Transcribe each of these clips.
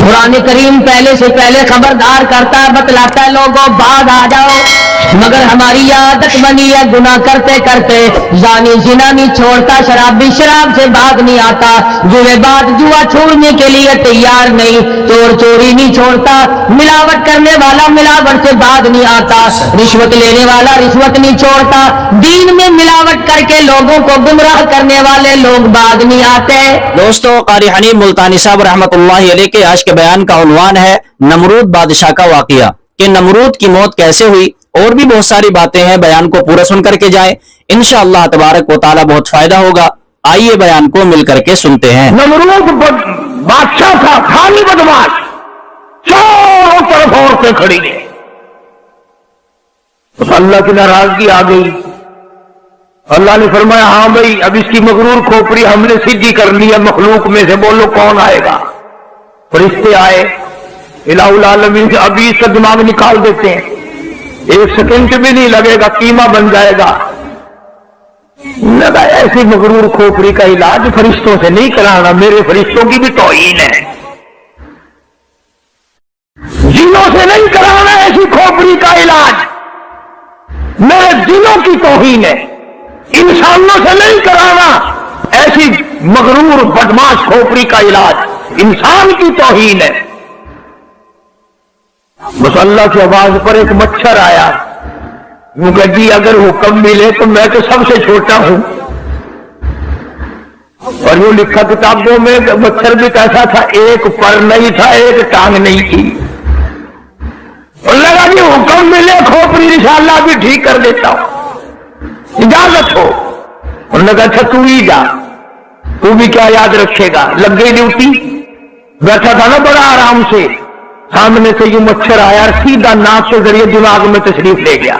कुरान करीम पहले से पहले खबरदार करता है, बतलाता है लोगों बाद आ जाओ, मगर हमारी आदत बनी है गुनाह करते करते जानी जिना नहीं छोड़ता, शराबी शराब से भाग नहीं आता, जुएबाज जुआ छोड़ने के लिए तैयार नहीं, चोर चोरी नहीं छोड़ता, मिलावट करने वाला मिलावट से भाग नहीं आता, रिश्वत लेने वाला रिश्वत नहीं छोड़ता, दीन में मिलावट करके लोगों को गुमराह करने वाले लोग भाग नहीं आते। दोस्तों, कारी हनीफ मुल्तानी साहब रहमतुल्लाहि अलैह के आज के बयान का उन्वान है नमरूद बादशाह का वाकया, कि नमरूद की मौत कैसे हुई, और भी बहुत सारी बातें हैं। बयान को पूरा सुन करके जाएं, इंशाअल्लाह तबारक व तआला बहुत फायदा होगा। आइए बयान को मिल करके सुनते हैं। नमरूद बादशाह था, खाली बदमाश, चारों तरफ औरतें खड़ी है। तो अल्लाह की नाराजगी आ गई। अल्लाह ने फरमाया, हाँ भाई, अब इसकी मगरूर खोपड़ी हमने सीधी कर ली है, मखलूक में से बोलो कौन आएगा। फरिश्ते आए, इलाहुल आलमीन से अभी इसका दिमाग निकाल देते हैं, एक सेकंड भी नहीं लगेगा, कीमा बन जाएगा। लगा ऐसी मगरूर खोपड़ी का इलाज फरिश्तों से नहीं कराना, मेरे फरिश्तों की भी तौहीन है। जिनों से नहीं कराना ऐसी खोपड़ी का इलाज, मेरे जिनों की तौहीन है। इंसानों से नहीं कराना ऐसी मगरूर बदमाश खोपड़ी का इलाज, इंसान की तौहीन है। बस अल्लाह की आवाज पर एक मच्छर आया, मुझे जी अगर हुक्म मिले तो मैं तो सबसे छोटा हूं। और यूं लिखा किताबों में, मच्छर भी कैसा था, एक पर नहीं था, एक टांग नहीं थी। और लगा जी हुक्म मिले खोपड़ी इंशाअल्लाह भी ठीक कर देता हूं, इजाजत हो। और लगा अच्छा तू ही जा, तू भी क्या याद रखेगा। लग गई ड्यूटी, बैठा था ना बड़ा आराम से, सामने से यूं मच्छर आया और सीधा नाक के जरिए दिमाग में तशरीफ ले गया।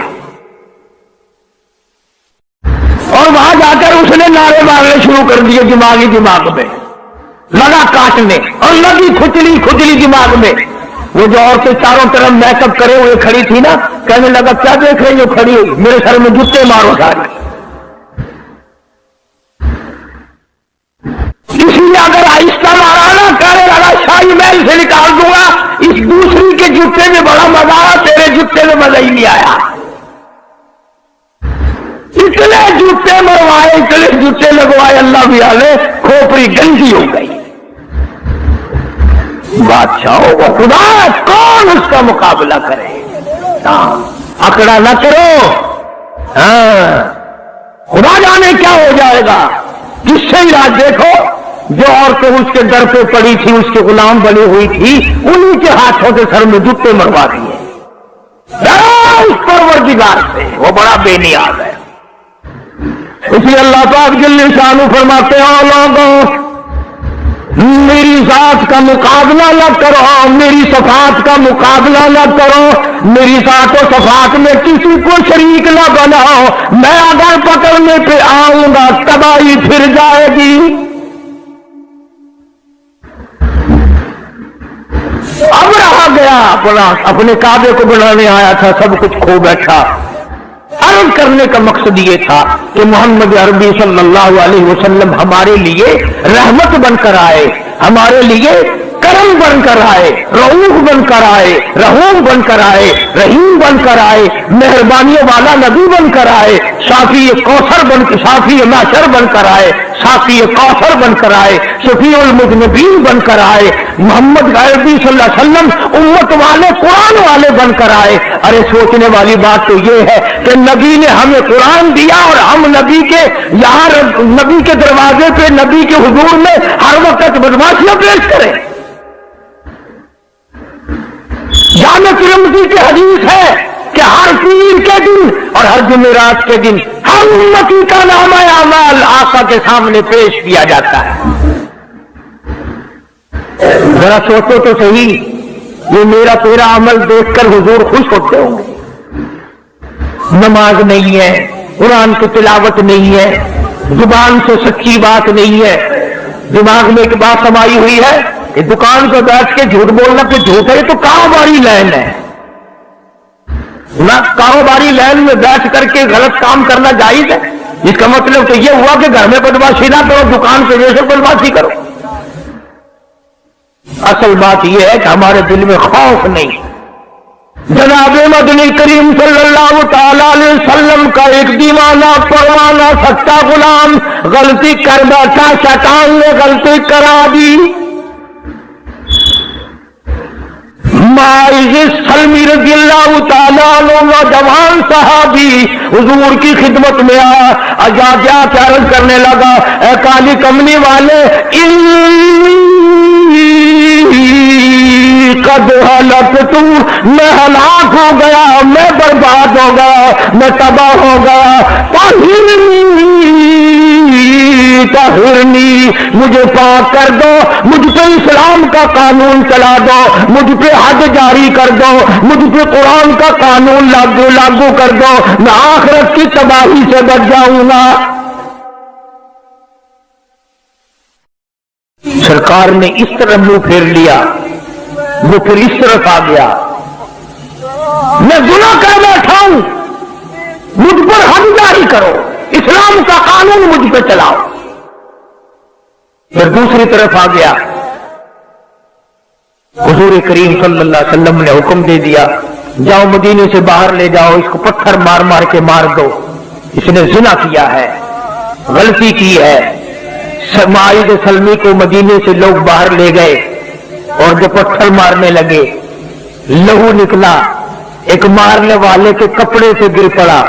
और वहां जाकर उसने नारे मारने शुरू कर दिए दिमाग में, लगा काटने और लगी खुजली खुजली दिमाग में। वो जो औरतें चारों तरफ मेकअप करे हुए खड़ी थी ना, कहने लगा क्या देख रही हो खड़ी हुई, मेरे सर में जूते मारो सारी। इसलिए अगर आहिस्ता मारा ना, कहने लगा शाही महल से निकाल दूंगा, इस दूसरी के जूते में बड़ा मजा आया, तेरे जूते में मजा ही नहीं आया। इतने जूते मरवाए, इतने जूते लगवाए, अल्लाह भी आले, खोपड़ी गंदी हो गई। बादशाहों को खुदा कौन उसका मुकाबला करे। अकड़ा न करो, खुदा जाने क्या हो जाएगा। किससे इलाज देखो, जो औरतें उसके दर पे पड़ी थी, उसके गुलाम बनी हुई थी, उन्हीं के हाथों से सर में जूते मरवा दिए। उस परवरदिगार से, वो बड़ा बेनियाज है। इसलिए अल्लाह पाक जल्ले शानू फरमाते हैं, लोगों मेरी जात का मुकाबला न करो, मेरी सफात का मुकाबला न करो, मेरी जात और सफात में किसी को शरीक न बनाओ। मैं अगर पकड़ने पे आऊंगा तबाही फिर जाएगी। अब रहा गया अपने काबे को बनाने आया था, सब कुछ खो बैठा। अर्ज करने का मकसद ये था कि मोहम्मद अरबी सल्लल्लाहु अलैहि वसल्लम हमारे लिए रहमत बनकर आए, हमारे लिए करम बनकर आए, रऊफ बनकर आए, रहूम बनकर आए, रहीम बनकर आए, मेहरबानियों वाला नबी बनकर आए, साफी कौसर बनकर, साफी माशर बनकर आए, साफी कौसर बनकर आए, शफीउल मुज़निबीन बनकर आए, मोहम्मद अरबी सल्लल्लाहु अलैहि वसल्लम उम्मत वाले कुरान वाले बनकर आए। अरे सोचने वाली बात तो ये है कि नबी ने हमें कुरान दिया और हम नबी के यहाँ, नबी के दरवाजे पे, नबी के हुजूर में हर वक्त बदमाशियां पेश करें। जामे तिरमिज़ी की हदीस है कि हर पीर के दिन और हर जुमेरात के दिन हर उम्मती का नाम अमाल आका के सामने पेश किया जाता है। जरा सोचो तो सही, ये मेरा तेरा अमल देखकर हुजूर खुश होते होंगे। नमाज नहीं है, कुरान की तिलावत नहीं है, जुबान से सच्ची बात नहीं है, दिमाग में एक बात समाई हुई है कि दुकान पर बैठ के झूठ बोलना तो झूठ है, तो कारोबारी लाइन है ना। कारोबारी लाइन में बैठ करके गलत काम करना जायज है। इसका मतलब तो यह हुआ कि घर में बदमाशी ना करो, दुकान पे बेशक बदमाशी करो। اصل بات یہ ہے کہ ہمارے دل میں خوف نہیں. جناب مدنی کریم صلی اللہ تعالی علیہ وسلم کا ایک دیوانہ پروانہ سچا غلام غلطی کر بیٹھا, شیطان نے غلطی کرا دی. ماعز سلمی رضی اللہ تعالیٰ عنہ نوجوان صحابی حضور کی خدمت میں آیا, جا کے عرض کرنے لگا, اے کالی کمنی والے, قد ہلکت, میں ہلاک ہو گیا, میں برباد ہو گیا, میں تباہ ہو گیا. طہرنی, مجھے پاک کر دو, مجھ پہ اسلام کا قانون چلا دو, مجھ پہ حد جاری کر دو, مجھ پہ قرآن کا قانون لاگو کر دو, میں آخرت کی تباہی سے بچ جاؤں گا. سرکار نے اس طرح منہ پھیر لیا, وہ پھر اس طرف آ گیا, میں گناہ کر بیٹھا ہوں, مجھ پر حد جاری کرو, اسلام کا قانون مجھ پہ چلاؤ. پھر دوسری طرف آ گیا, حضور کریم صلی اللہ علیہ وسلم نے حکم دے دیا, جاؤ مدینے سے باہر لے جاؤ, اس کو پتھر مار مار کے مار دو, اس نے زنا کیا ہے, غلطی کی ہے. ماعز سلمی کو مدینے سے لوگ باہر لے گئے اور جو پتھر مارنے لگے, لہو نکلا, ایک مارنے والے کے کپڑے سے گر پڑا,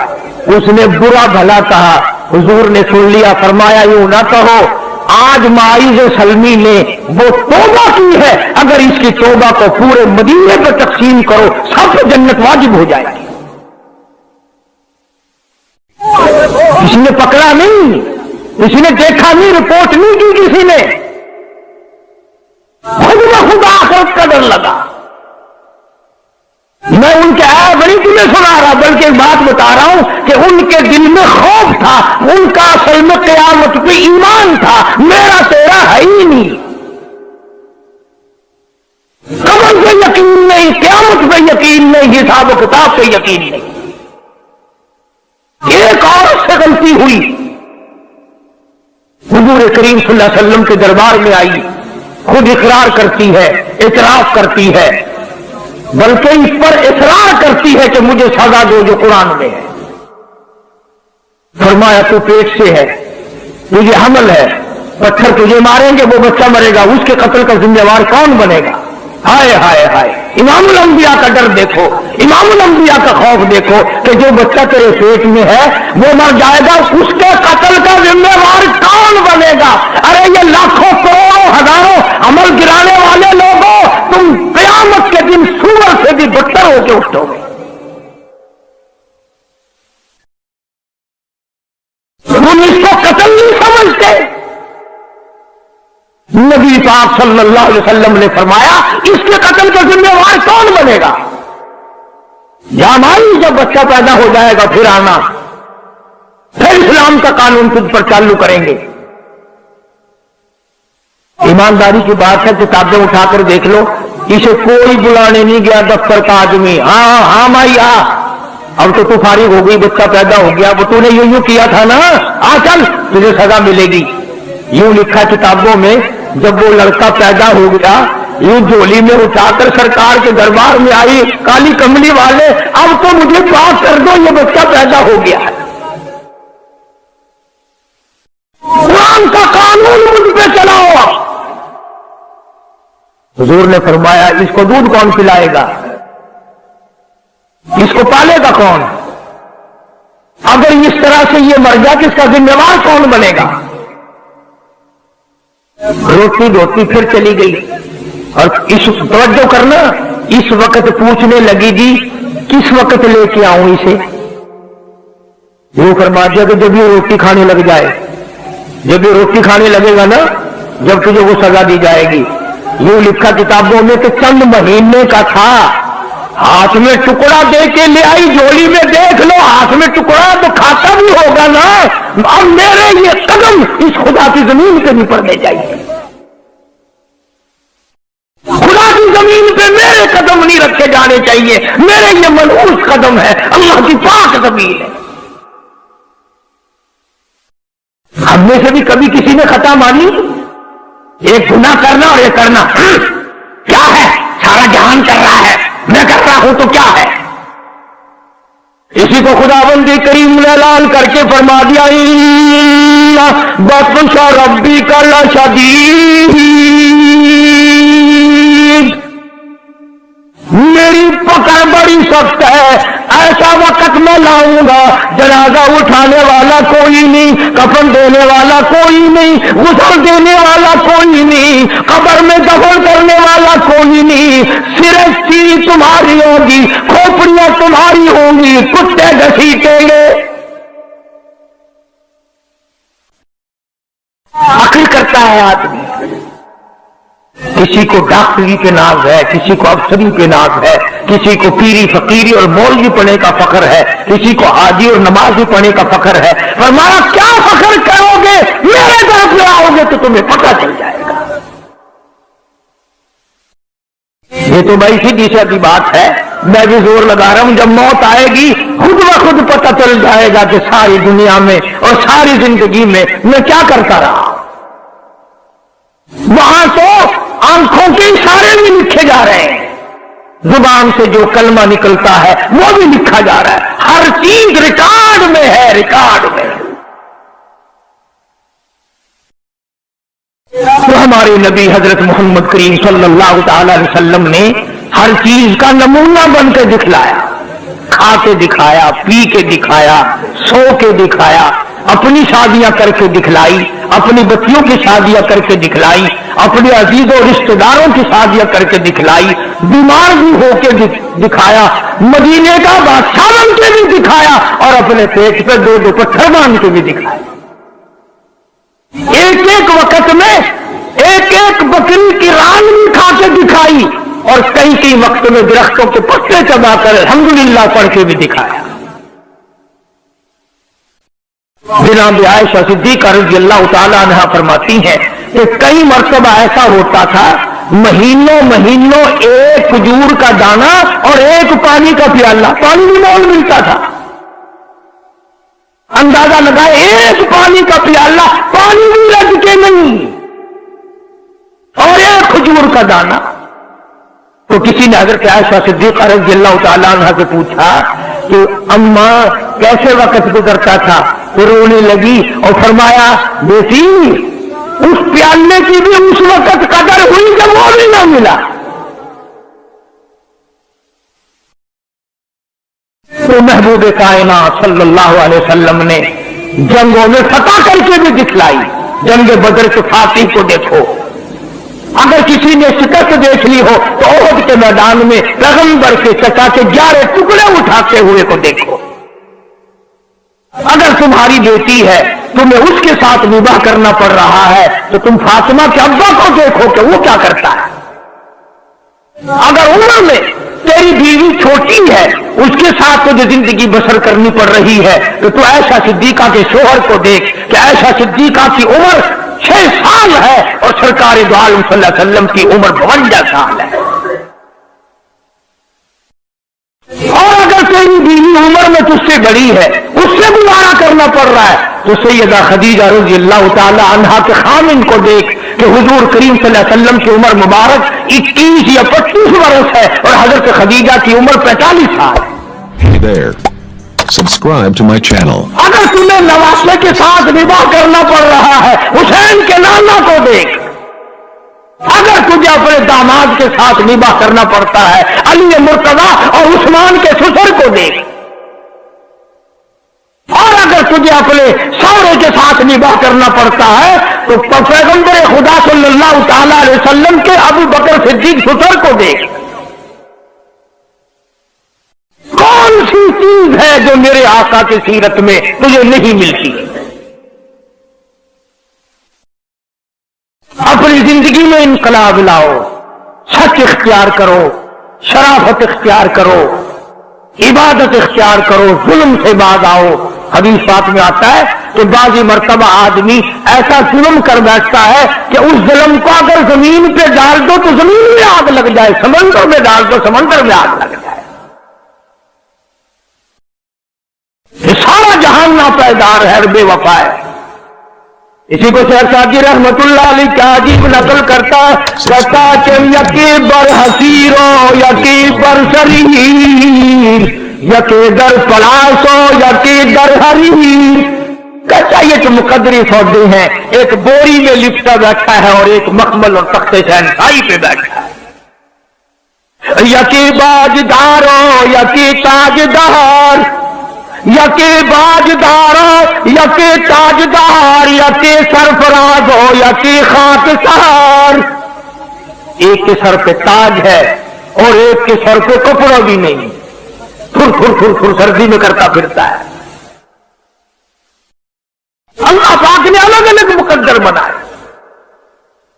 اس نے برا بھلا کہا, حضور نے سن لیا, فرمایا یوں نہ کہو, آج ماعز سلمی نے وہ توبہ کی ہے, اگر اس کی توبہ کو پورے مدینے پر تقسیم کرو سب کو جنت واجب ہو جائے گی. اس نے پکڑا نہیں, اس نے دیکھا نہیں, رپورٹ نہیں کی کسی نے, خود بخود آخرت کا ڈر لگا. میں ان کے عیب نہیں تمہیں سنا رہا, بلکہ ایک بات بتا رہا ہوں کہ ان کے دل میں خوف تھا, ان کا اصل میں قیامت پہ ایمان تھا, میرا تیرا ہے ہی نہیں. قبر پہ یقین نہیں, قیامت پہ یقین نہیں, حساب و کتاب پہ یقین نہیں. ایک عورت سے غلطی ہوئی, حضور کریم صلی اللہ علیہ وسلم کے دربار میں آئی, خود اقرار کرتی ہے, اعتراف کرتی ہے, بلکہ اس پر اصرار کرتی ہے کہ مجھے سزا دو جو قرآن میں ہے. فرمایا تو پیٹ سے ہے, تجھے حمل ہے, پتھر تجھے ماریں گے, وہ بچہ مرے گا, اس کے قتل کا ذمہ دار کون بنے گا؟ ہائے ہائے ہائے, امام الانبیاء کا ڈر دیکھو, امام الانبیاء کا خوف دیکھو کہ جو بچہ تیرے پیٹ میں ہے وہ مر جائے گا, اس کے قتل کا ذمہ دار کون بنے گا؟ ارے یہ لاکھوں کروڑوں ہزاروں عمل گرانے والے لوگوں, تم قیامت کے دن سور سے بھی بدتر ہو کے اٹھو گے. تم اس کو قتل نہیں سمجھتے. نبی پاک صلی اللہ علیہ وسلم نے فرمایا اس کے قتل کا ذمہ دار کون بنے گا؟ جامائی جب بچہ پیدا ہو جائے گا پھر آنا, پھر اسلام کا قانون تجھ پر چالو کریں گے. ایمانداری کی بات ہے, کتابیں اٹھا کر دیکھ لو, اسے کوئی بلانے نہیں گیا دفتر کا آدمی, ہاں ہاں مائی آ, اب تو فارغ ہو گئی, بچہ پیدا ہو گیا, وہ تو نے یوں کیا تھا نا, آ چل تجھے سزا ملے گی. یوں لکھا کتابوں میں, جب وہ لڑکا پیدا ہو گیا یوں جھولی میں اٹھا کر سرکار کے دربار میں آئی, کالی کملی والے اب تو مجھے پاک کر دو, یہ بچہ پیدا ہو گیا ہے, قرآن کا قانون مجھ پہ چلاؤ. حضور نے فرمایا اس کو دودھ کون پلائے گا, اس کو پالے گا کون؟ اگر اس طرح سے یہ مر جائے اس کا ذمہ دار کون بنے گا؟ روٹی دھوتی پھر چلی گئی, اور اس توجہ کرنا, اس وقت پوچھنے لگی جی کس وقت لے کے آؤں اسے؟ وہ فرما دیا کہ جب یہ روٹی کھانے لگ جائے, جب یہ روٹی کھانے لگے گا نا, جب تجھے وہ سزا دی جائے گی. یوں لکھا کتابوں میں کہ چند مہینے کا تھا, ہاتھ میں ٹکڑا دے کے لے آئی, جھولی میں دیکھ لو ہاتھ میں ٹکڑا تو کھاتا بھی ہوگا نا. اب میرے یہ قدم اس خدا کی زمین پہ نہیں پڑنے چاہیے, خدا کی زمین پہ میرے قدم نہیں رکھے جانے چاہیے, میرے یہ منحوس قدم ہے, اللہ کی پاک زمین ہے. ہم میں سے بھی کبھی کسی نے خطا مانی, ایک گناہ کرنا اور یہ کرنا, کیا ہے؟ سارا جہان کر رہا ہے، میں کر رہا ہوں تو کیا ہے؟ اسی کو خداوند کریم نے اعلان کر کے فرما دیا بطش ربک لشدید، میری پکڑ بڑی سخت ہے، ایسا وقت میں لاؤں گا جنازہ اٹھانے والا کوئی نہیں، کفن دینے والا کوئی نہیں، غسل دینے والا کوئی نہیں، قبر میں دفن کرنے والا کوئی نہیں، صرف چیز تمہاری ہوگی، کھوپڑیاں تمہاری ہوں گی، کتے گھسیٹیں گے۔ عقل کرتا ہے آدمی، کسی کو ڈاکٹری پہ ناز ہے، کسی کو افسری پہ ناز ہے، کسی کو پیری فقیری اور مولوی پڑھنے کا فخر ہے، کسی کو حاجی اور نمازی پڑھنے کا فخر ہے۔ فرمایا کیا فخر کرو گے؟ میرے طرف لے آؤ گے تو تمہیں پتہ چل جائے گا۔ یہ تو بھائی سیدھی سادی بات ہے، میں بھی زور لگا رہا ہوں، جب موت آئے گی خود بخود پتہ چل جائے گا کہ ساری دنیا میں اور ساری زندگی میں کیا کرتا رہا۔ وہاں تو آنکھوں کے اشارے بھی لکھے جا رہے ہیں، زبان سے جو کلمہ نکلتا ہے وہ بھی لکھا جا رہا ہے، ہر چیز ریکارڈ میں ہے، ریکارڈ میں۔ تو ہمارے نبی حضرت محمد کریم صلی اللہ تعالی علیہ وسلم نے ہر چیز کا نمونہ بن کے دکھلایا، کھا کے دکھایا، پی کے دکھایا، سو کے دکھایا، اپنی شادیاں کر کے دکھلائی، اپنی بچیوں کی شادیاں کر کے دکھلائی، اپنے عزیزوں اور رشتہ داروں کی شادیاں کر کے دکھلائی، بیمار بھی ہو کے دکھایا، مدینے کا بادشاہ بن کے بھی دکھایا، اور اپنے پیٹ پہ دو دو پتھر باندھ کے بھی دکھایا۔ ایک ایک وقت میں ایک ایک بکری کی ران بھی کھا کے دکھائی، اور کئی کئی وقت میں درختوں کے پتے چبا کر الحمدللہ پڑھ کے بھی دکھایا۔ جناب عائشہ صدیقہ رضی اللہ تعالی عنہ فرماتی ہیں کہ کئی مرتبہ ایسا ہوتا تھا مہینوں ایک کھجور کا دانہ اور ایک پانی کا پیالہ، پانی بھی مول ملتا تھا، اندازہ لگائے ایک پانی کا پیالہ، پانی بھی لگ کے نہیں، اور ایک کھجور کا دانہ۔ تو کسی نے حضرت عائشہ صدیقہ رضی اللہ تعالی عنہ سے پوچھا کہ اماں کیسے وقت گزرتا تھا؟ تو رونے لگی اور فرمایا بیٹی اس پیالے کی بھی اس وقت قدر ہوئی جب وہ بھی نہ ملا۔ تو محبوب کائنات صلی اللہ علیہ وسلم نے جنگوں میں فتح کر کے بھی دکھلائی۔ جنگ بدر کے فاتح کو دیکھو، اگر کسی نے شکست دیکھ لی ہو تو احد کے میدان میں پیغمبر کے چچا کے 11 ٹکڑے اٹھاتے ہوئے کو دیکھو۔ اگر تمہاری بیٹی ہے تمہیں اس کے ساتھ نباہ کرنا پڑ رہا ہے تو تم فاطمہ کے ابا کو دیکھو کہ وہ کیا کرتا ہے۔ اگر عمر میں تیری بیوی چھوٹی ہے اس کے ساتھ تجھے زندگی بسر کرنی پڑ رہی ہے تو تو عائشہ صدیقہ کے شوہر کو دیکھ کہ عائشہ صدیقہ کی عمر 6 سال ہے اور سرکار دو عالم صلی اللہ علیہ وسلم کی عمر 52 سال ہے۔ اور اگر تیری بیوی عمر میں تجھ سے بڑی ہے اس سے گزارا کرنا پڑ رہا ہے تو سیدہ خدیجہ رضی اللہ تعالی عنہا کے خامن کو دیکھ کہ حضور کریم صلی اللہ علیہ وسلم کی عمر مبارک 21 یا 25 برس ہے اور حضرت خدیجہ کی عمر 45 سال ہے۔ Hey there. Subscribe to my channel. اگر تمہیں نواسے کے ساتھ نباہ کرنا پڑ رہا ہے حسین کے نانا کو دیکھ، اگر تجھے اپنے داماد کے ساتھ نباہ کرنا پڑتا ہے علی مرتضی اور عثمان کے سسر کو دیکھ، اور اگر تجھے اپنے شوہرے کے ساتھ نباہ کرنا پڑتا ہے تو پیغمبر خدا صلی اللہ تعالی علیہ وسلم کے ابو بکر صدیق سسر کو دیکھ۔ کون سی چیز ہے جو میرے آقا کی سیرت میں تجھے نہیں ملتی؟ اپنی زندگی میں انقلاب لاؤ، سچ اختیار کرو، شرافت اختیار کرو، عبادت اختیار کرو، ظلم سے باز آؤ۔ حدیث پاک میں آتا ہے کہ بعضی مرتبہ آدمی ایسا ظلم کر بیٹھتا ہے کہ اس ظلم کو اگر زمین پہ ڈال دو تو زمین میں آگ لگ جائے، سمندر میں ڈال دو سمندر میں آگ لگ جائے۔ یہ سارا جہان ناپائیدار ہے، بے وفا ہے۔ اسی کو شیخ سعدی رحمت اللہ علیہ کیا عجیب نقل کرتا ہے، کہتا کہ یکی بر حسیرو یکی بر شریر، یکی در پلاسو یکی در حریر. کہتا یہ تو مقدری سودے ہیں، ایک بوری میں لپٹا بیٹھا ہے اور ایک مخمل اور تخت شہنشاہی پہ بیٹھا ہے. یکی باجدارو یکی تاجدار، یکی باجدارو یکی تاجدار، یکی سرفراز ہو یکی خاک سار. ایک کے سر پہ تاج ہے اور ایک کے سر پہ کپڑا بھی نہیں، پھر سردی میں کرتا پھرتا ہے. اللہ پاک نے الگ الگ مقدر بنائے.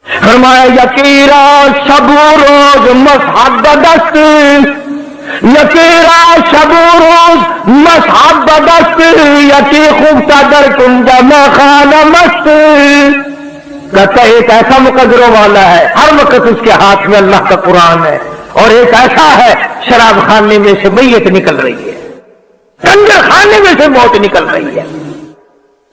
فرمایا یکیرا شب و روز مصحب دست، یکیرا شب و روز مصحب دست، یکی خوبتا در کنج مخانہ مست. کہتا ہے ایک ایسا مقدروں والا ہے ہر وقت اس کے ہاتھ میں اللہ کا قرآن ہے، اور ایک ایسا ہے شراب خانے میں سے میت نکل رہی ہے، کنجر خانے میں سے موت نکل رہی ہے.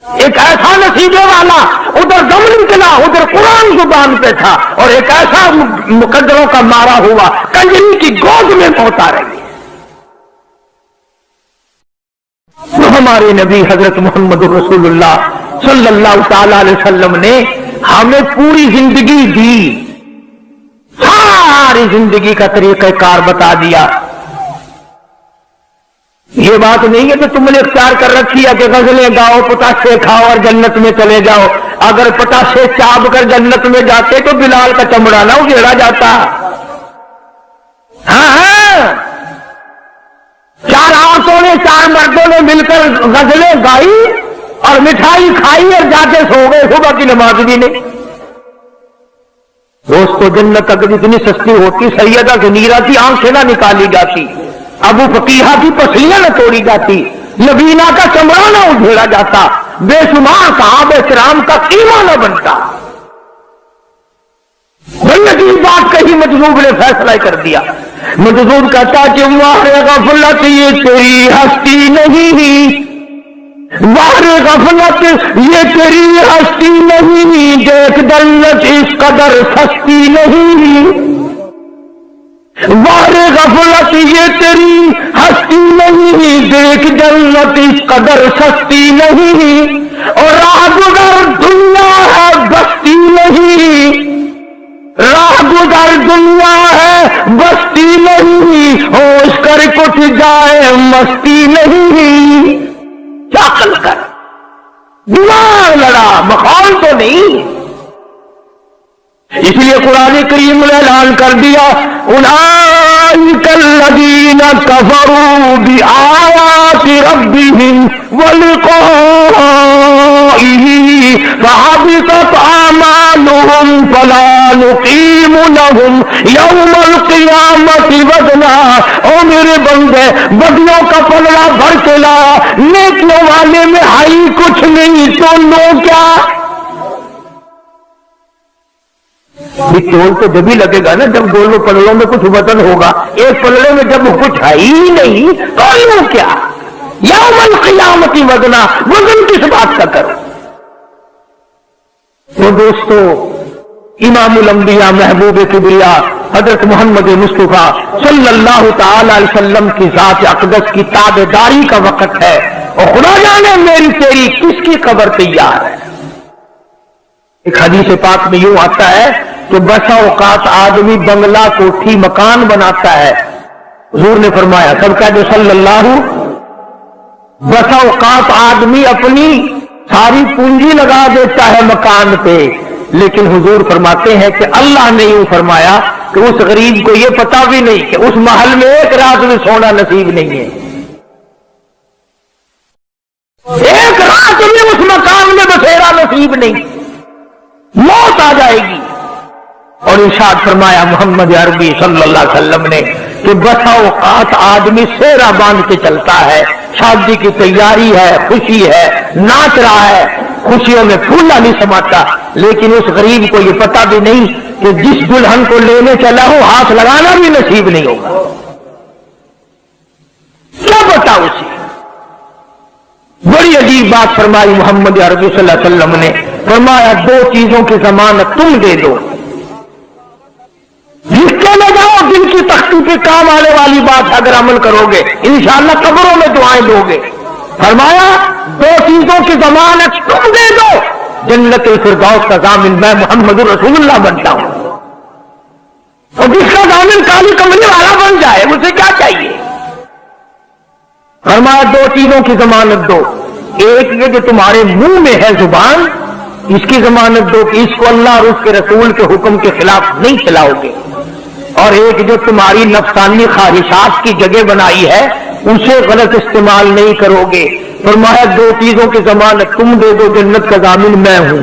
ایک ایسا نصیبے والا ادھر دم نکلا ادھر قرآن زبان پہ تھا، اور ایک ایسا مقدروں کا مارا ہوا کنجری کی گود میں موت آ رہی ہے. تو ہمارے نبی حضرت محمد رسول اللہ صلی اللہ تعالی علیہ وسلم نے ہمیں پوری زندگی دی، ساری زندگی کا طریقہ کار بتا دیا. یہ بات نہیں ہے کہ تم نے اختیار کر رکھی ہے کہ غزلیں گاؤ پتاسے کھاؤ اور جنت میں چلے جاؤ. اگر پتاسے چاپ کر جنت میں جاتے تو بلال کا چمڑا نہ اجیڑا جاتا. ہاں چار عورتوں نے چار مردوں نے مل کر غزلیں گائی اور مٹھائی کھائی اور جا کے سو گئے، صبح کی نماز بھی نہیں. دوست کو جنت اگر اتنی سستی ہوتی سیدہ زنیرہ کی آنکھیں نہ نکالی جاتی، ابو فقیہہ کی پسلیاں نہ توڑی جاتی، نبینا کا چمڑا نہ اجھیڑا جاتا، بے شمار صحابہ کرام کا قیمہ نہ بنتا. بڑی عجیب بات کہی، مجذوب نے فیصلہ کر دیا. مجذوب کہتا کہ واہ غفلت یہ تیری ہستی نہیں، واہ غفلت یہ تیری ہستی نہیں، دیکھ جنت اس قدر سستی نہیں. واہ غفلت یہ تیری ہستی نہیں، دیکھ جنت اس قدر سستی نہیں، اور راہ گزر دنیا ہے بستی نہیں، راہ گزر دنیا ہے بستی نہیں، ہوش کر کچھ جائے مستی نہیں. چاقل کر دماغ لڑا، مخال تو نہیں. اس لیے قرآن کریم نے اعلان کر دیا اولئک الذین کفروا بآیات ربہم ولقائہ فحبطت اعمالہم فلا نقیم لہم یوم القیامۃ وزنا. او میرے بندے بدیوں کا پلڑا بھر کے لا، نیکیوں والے میں ہائی کچھ نہیں تو لو کیا. چول تو جب ہی لگے گا نا جب دونوں پلڑوں میں کچھ وزن ہوگا. ایک پلڑے میں جب کچھ ہے ہی نہیں تو لو کیا. یوم القیامت وزنا، وزن کس بات کا کرو. تو دوستو امام الانبیاء محبوب کبریا حضرت محمد مصطفیٰ صلی اللہ تعالی علیہ وسلم کی ذات اقدس کی تابعداری کا وقت ہے، اور خدا جانے میری تیری کس کی قبر تیار ہے. ایک حدیث پاک میں یوں آتا ہے کہ بسا اوقات آدمی بنگلہ کوٹھی مکان بناتا ہے. حضور نے فرمایا سب کا جو صلی اللہ، بسا اوقات آدمی اپنی ساری پونجی لگا دیتا ہے مکان پہ، لیکن حضور فرماتے ہیں کہ اللہ نے یوں فرمایا کہ اس غریب کو یہ پتا بھی نہیں کہ اس محل میں ایک رات میں سونا نصیب نہیں ہے، ایک رات میں اس مکان میں بسیرا نصیب نہیں، موت آ جائے گی. اور ارشاد فرمایا محمد عربی صلی اللہ علیہ وسلم نے کہ بسا اوقات آدمی سہرا باندھ کے چلتا ہے، شادی کی تیاری ہے، خوشی ہے، ناچ رہا ہے، خوشیوں میں پھولا نہیں سماتا، لیکن اس غریب کو یہ پتا بھی نہیں کہ جس دلہن کو لینے چلا ہو ہاتھ لگانا بھی نصیب نہیں ہوگا. کیا پتا اسے बड़ी अजीब बात फरमाई मोहम्मद अरबी सल्लल्लाहु अलैहि वसल्लम ने। फरमाया दो चीजों की जमानत तुम दे दो, जिसके में जाओ जिनकी तख्ती पे काम आने वाली बात अगर अमल करोगे इंशाअल्लाह कब्रों में दुआएं दोगे। फरमाया दो चीजों की जमानत तुम दे दो, जन्नत फिरदौस का जामिन मैं मोहम्मद रसूलुल्लाह बनता हूं। और जिसका जामिन काली कमली वाला बन जाए उसे क्या चाहिए। फरमाया दो चीजों की जमानत दो, एक ये जो तुम्हारे मुंह में है जुबान, इसकी जमानत दो कि इसको अल्लाह और उसके रसूल के हुक्म के खिलाफ नहीं चलाओगे, और एक जो तुम्हारी नफसानी ख्वाहिशात की जगह बनाई है उसे गलत इस्तेमाल नहीं करोगे। फरमाया दो चीजों की जमानत तुम दे दो, जन्नत का जामिन मैं हूं।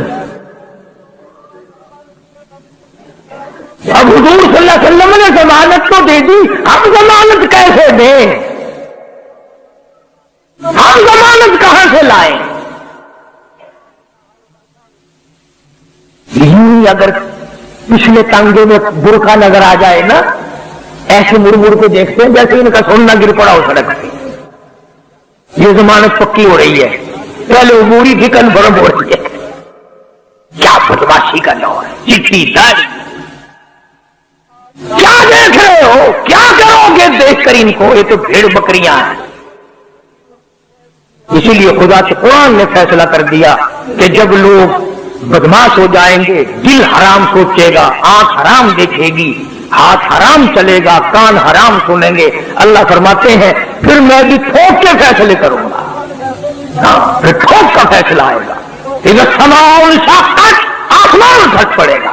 अब हुजूर सल्लल्लाहु अलैहि वसल्लम ने जमानत तो दे दी, हम जमानत कैसे दें, हम जमानत कहां से लाएं। यही अगर पिछले टांगे में बुरका नजर आ जाए ना, ऐसे मुड़ मुड़ के देखते हैं जैसे इनका सोना गिर पड़ा हो सड़क पे, ये जमानत पक्की हो रही है। पहले उमूरी भी कन्फर्म हो रही है। क्या बदमाशी का नौ है, चिट्ठी दाढ़ी, क्या देख रहे हो, क्या करोगे देखकर इनको, ये तो भेड़ बकरियां हैं। इसीलिए खुदा के कुरान ने फैसला कर दिया कि जब लोग बदमाश हो जाएंगे, दिल हराम सोचेगा, आंख हराम देखेगी, हाथ हराम चलेगा, कान हराम सुनेंगे, अल्लाह फरमाते हैं फिर मैं भी ठोक के फैसले करूंगा। हाँ, फिर ठोक का फैसला आएगा। इधर समाउल शाक़त, आसमान फट पड़ेगा,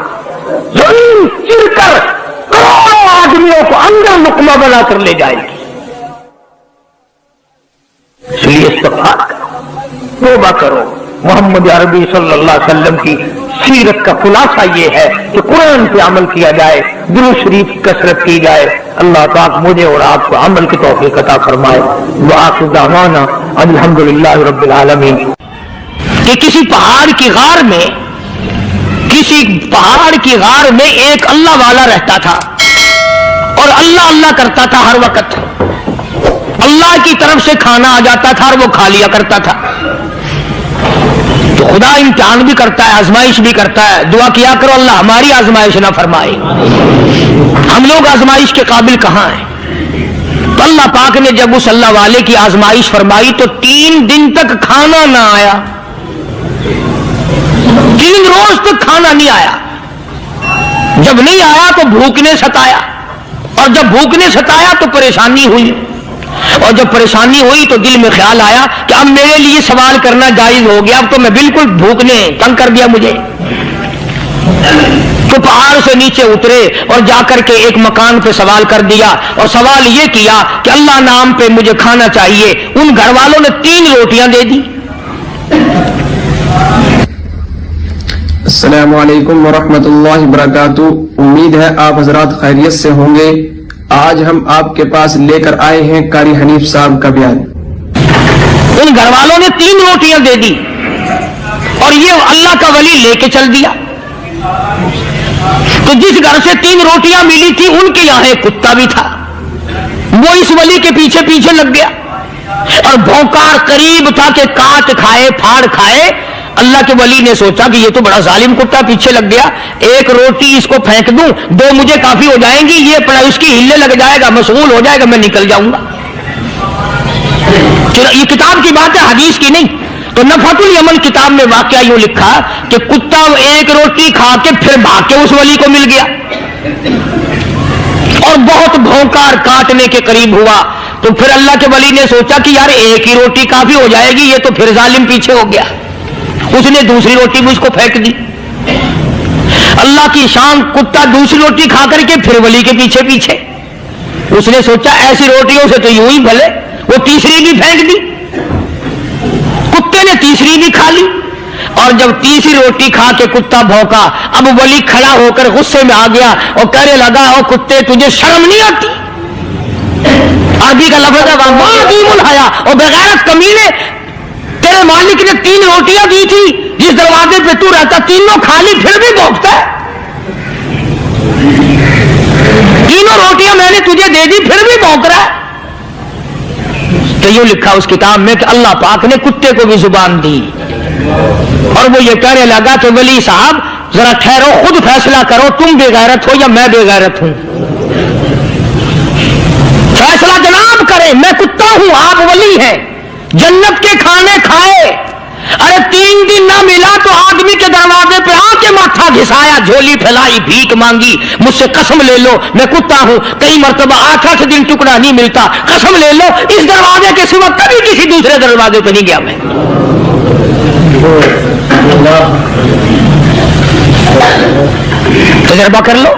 जमीन चिरकर करोड़ों आदमियों को अंदर लुकमा बनाकर ले जाएगी। इसलिए इस्तिग़फ़ार करो, तौबा करो। मोहम्मद अरबी सल्लल्लाहु अलैहि वसल्लम की सीरत का खुलासा ये है कि कुरान पे अमल किया जाए, दुरूद शरीफ की कसरत की जाए। अल्लाह पाक मुझे और आपको अमल की तौफीक अता फरमाए। व आखिर दावाना अल्हम्दुलिल्लाहि रब्बिल आलमीन। कि किसी पहाड़ की गार में एक अल्लाह वाला रहता था और अल्लाह अल्लाह करता था हर वक्त। अल्लाह की तरफ से खाना आ जाता था और वो खा लिया करता था। तो खुदा इम्तिहान भी करता है, आजमाइश भी करता है। दुआ किया करो अल्लाह हमारी आजमाइश ना फरमाए। हम लोग आजमाइश के काबिल कहां हैं। तो अल्लाह पाक ने जब उस अल्लाह वाले की आजमाइश फरमाई तो 3 दिन तक खाना ना आया, 3 रोज तक खाना नहीं आया। जब नहीं आया तो भूख ने सताया, और जब भूख ने सताया तो परेशानी हुई, और जब परेशानी हुई तो दिल में ख्याल आया कि अब मेरे लिए सवाल करना जायज हो गया, अब तो मैं बिल्कुल भूख ने तंग कर दिया मुझे। तो पहाड़ से नीचे उतरे और जाकर के एक मकान पे सवाल कर दिया, और सवाल ये किया कि अल्लाह नाम पे मुझे खाना चाहिए। उन घर वालों ने 3 रोटियां दे दी। अस्सलामु अलैकुम वरहमतुल्लाहि वबरकातुहू। उम्मीद है आप हजरात खैरियत से होंगे। आज हम आपके पास लेकर आए हैं कारी हनीफ साहब का बयान। उन घर वालों ने 3 रोटियां दे दी और ये अल्लाह का वली लेके चल दिया। तो जिस घर से 3 रोटियां मिली थी उनके यहां एक कुत्ता भी था, वो इस वली के पीछे पीछे लग गया और भौंकार करीब था कि काट खाए फाड़ खाए। अल्लाह के वली ने सोचा कि ये तो बड़ा जालिम कुत्ता पीछे लग गया, एक रोटी इसको फेंक दूं, 2 मुझे काफी हो जाएंगी, ये पड़ा उसकी हिलने लग जाएगा, मशगूल हो जाएगा, मैं निकल जाऊंगा। ये किताब की बात है, हदीस की नहीं। तो नफ़तुल यमन किताब में वाकया यूं लिखा कि कुत्ता एक रोटी खा के फिर भाग के उस वली को मिल गया और बहुत भौंकार काटने के करीब हुआ। तो फिर अल्लाह के वली ने सोचा कि यार एक ही रोटी काफी हो जाएगी, ये तो फिर जालिम पीछे हो गया। उसने दूसरी रोटी भी उसको फेंक दी। अल्लाह की शान, कुत्ता दूसरी रोटी खा करके फिर वली के पीछे पीछे। उसने सोचा ऐसी रोटियों से तो यूं ही भले, वो तीसरी भी फेंक दी। कुत्ते ने तीसरी भी खा ली और जब तीसरी रोटी खा के कुत्ता भौंका, अब वली खड़ा होकर गुस्से में आ गया और कहने लगा, ओ कुत्ते तुझे शर्म नहीं आती। अरबी का लफ्ज है वादीमुल हया, और बेगैरत कमीने, तेरे मालिक ने 3 रोटियां दी थी, जिस दरवाजे पे तू रहता तीनों खाली फिर भी भौंकता है। 3 रोटियां मैंने तुझे दे दी फिर भी भौंक रहा है। تو यूं लिखा उस किताब में कि अल्लाह पाक ने कुत्ते को भी जुबान दी। और वो ये कहने लगा कि वली साहब जरा ठहरो, खुद फैसला करो, तुम बेगैरत हो या मैं बेगैरत हूं। फैसला जनाब करें, मैं कुत्ता हूं, आप वली हैं, जन्नत के खाने खाए। अरे 3 दिन ना मिला तो आदमी के दरवाजे पे आके माथा घिसाया, झोली फैलाई, भीख मांगी, मुझसे कसम ले लो मैं कुत्ता हूं। कई मर्तबा 8 दिन टुकड़ा नहीं मिलता, कसम ले लो इस दरवाजे के सिवा कभी किसी दूसरे दरवाजे पे नहीं गया मैं। तजर्बा कर लो,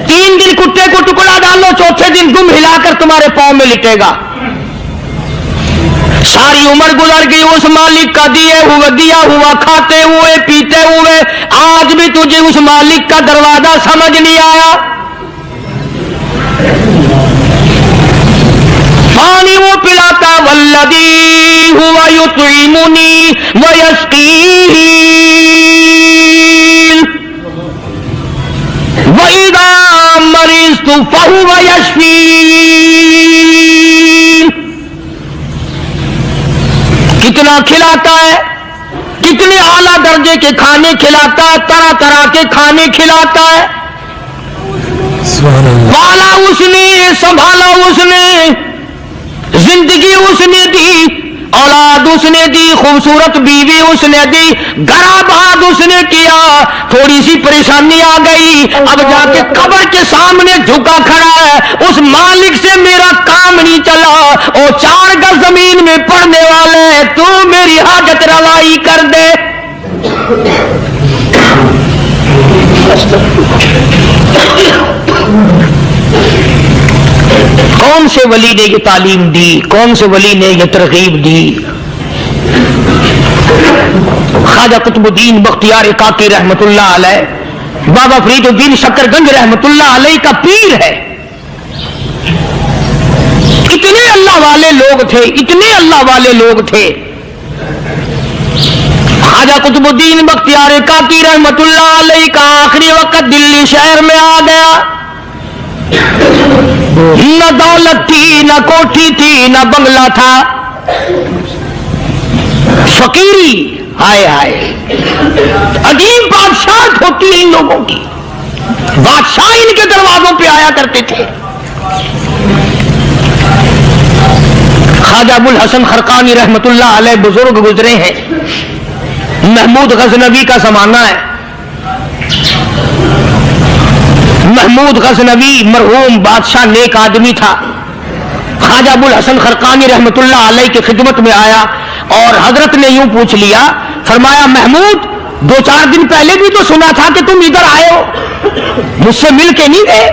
3 दिन कुत्ते को टुकड़ा डालो, चौथे दिन दुम हिलाकर तुम्हारे पांव में लिटेगा। सारी उम्र गुजर गई उस मालिक का दिया हुआ खाते हुए पीते हुए, आज भी तुझे उस मालिक का दरवाजा समझ नहीं आया। पानी वो पिलाता, वल्लदी हुआ युतइमुनी व यस्कीन व इदा मरीज़तु फहुव यशफीन। कितना खिलाता है, कितने आला दर्जे के खाने खिलाता है, तरह तरह के खाने खिलाता है। पाला उसने, संभाला उसने, जिंदगी उसने दी, औलाद उसने दी, खूबसूरत बीवी उसने दी, गराबाद उसने किया। थोड़ी सी परेशानी आ गई, अब जाके कब्र के सामने झुका खड़ा है, उस मालिक से मेरा काम नहीं चला, ओ 4 गज जमीन में पड़ने वाले, तू मेरी हाजत रवाई कर दे। कौन से वली ने ये तालीम दी, कौन से वली ने ये तरगीब दी? ख्वाजा कुतुबुद्दीन बख्तियार काकी रहमतुल्लाह अलैह, बाबा फरीदुद्दीन शकरगंज रहमतुल्लाह अलैह का पीर है। इतने अल्लाह वाले लोग थे, इतने अल्लाह वाले लोग थे। ख्वाजा कुतुबुद्दीन बख्तियार काकी रहमतुल्लाह अलैह का आखिरी वक्त दिल्ली शहर में आ गया। न दौलत थी, न कोठी थी, न बंगला था, फकीरी। हाय हाय, अजीब बादशाह होती है इन लोगों की, बादशाह इनके दरवाजों पे आया करते थे। ख्वाजा अबुल हसन खरकानी रहमतुल्लाह अलैह बुजुर्ग गुजरे हैं, महमूद गजनवी का जमाना है। महमूद गजनवी मरहूम बादशाह नेक आदमी था। ख्वाजा अबुल हसन खरकानी रहमतुल्लाह अलैह की खिदमत में आया और हजरत ने यूं पूछ लिया, फरमाया महमूद 2-4 दिन पहले भी तो सुना था कि तुम इधर आए हो, मुझसे मिल के नहीं गए?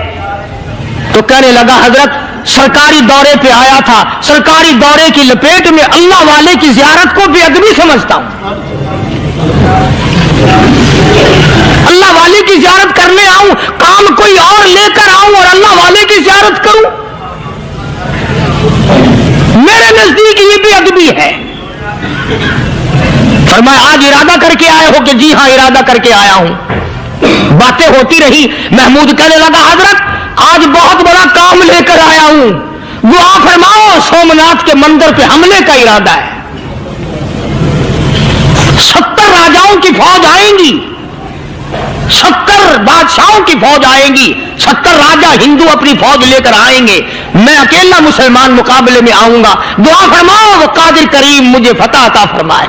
तो कहने लगा हजरत सरकारी दौरे पे आया था, सरकारी दौरे की लपेट में अल्लाह वाले की जियारत को बेअदबी समझता हूं। अल्लाह वाले की जियारत करने आऊं, काम कोई और लेकर आऊं और अल्लाह वाले की जियारत करूं, मेरे नजदीक ये बेअदबी है। फरमाया आज इरादा करके आए हो? कि जी हां इरादा करके आया हूं। बातें होती रही, महमूद कहने लगा हजरत आज बहुत बड़ा काम लेकर आया हूं, दुआ फरमाओ, सोमनाथ के मंदिर पे हमले का इरादा है। 70 राजाओं की फौज आएंगी, 70 बादशाहों की फौज आएंगी, 70 राजा हिंदू अपनी फौज लेकर आएंगे, मैं अकेला मुसलमान मुकाबले में आऊंगा, दुआ फरमाओ वो कादिर करीम मुझे फतह अता फरमाए।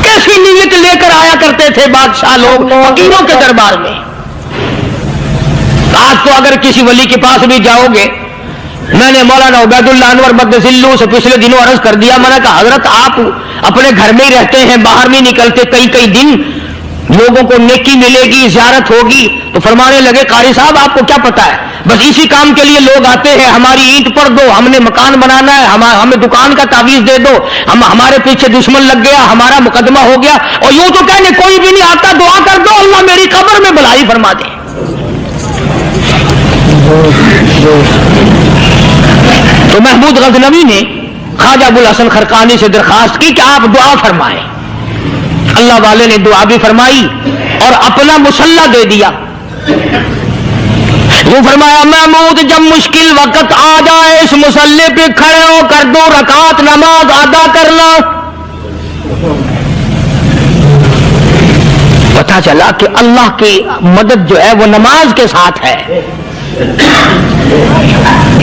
कैसी नीयत लेकर आया करते थे बादशाह लोग फकीरों के दरबार में। आज तो अगर किसी वली के पास भी जाओगे, मैंने मौलाना उबैदुल्लाह अनवर बद्दसिल्लू से पिछले दिनों अर्ज कर दिया, मैंने कहा हजरत आप अपने घर में ही रहते हैं, बाहर नहीं निकलते, कई दिन लोगों को नेकी मिलेगी, ज़ियारत होगी, तो फरमाने लगे कारी साहब आपको क्या पता है, बस इसी काम के लिए लोग आते हैं, हमारी ईंट पर दो, हमने मकान बनाना है, हमें दुकान का तावीज दे दो, हमारे पीछे दुश्मन लग गया, हमारा मुकदमा हो गया, और यूं तो कहने कोई भी नहीं आता, दुआ कर दो अल्लाह मेरी कब्र में भलाई फरमा दे। तो महमूद गजनवी ने ख्वाजा अबुल हसन खरकानी से दरखास्त की कि आप दुआ फरमाएं। अल्लाह वाले ने दुआ भी फरमाई और अपना मुसल्ला दे दिया। جو فرمایا محمود جب مشکل وقت آ جائے اس مصلی پہ کھڑے ہو کر 2 رکعت نماز ادا کرنا. پتا چلا کہ اللہ کی مدد جو ہے وہ نماز کے ساتھ ہے.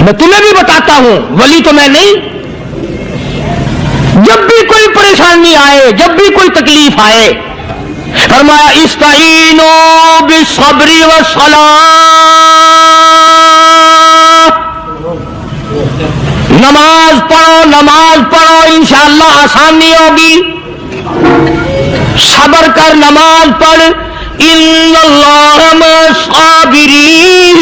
میں تمہیں بھی بتاتا ہوں، ولی تو میں نہیں. جب بھی کوئی پریشانی آئے، جب بھی کوئی تکلیف آئے، فرمایا استعینوا بالصبر والصلاۃ، نماز پڑھو انشاءاللہ آسانی ہوگی. صبر کر، نماز پڑھ. ان اللہ مع الصابرین،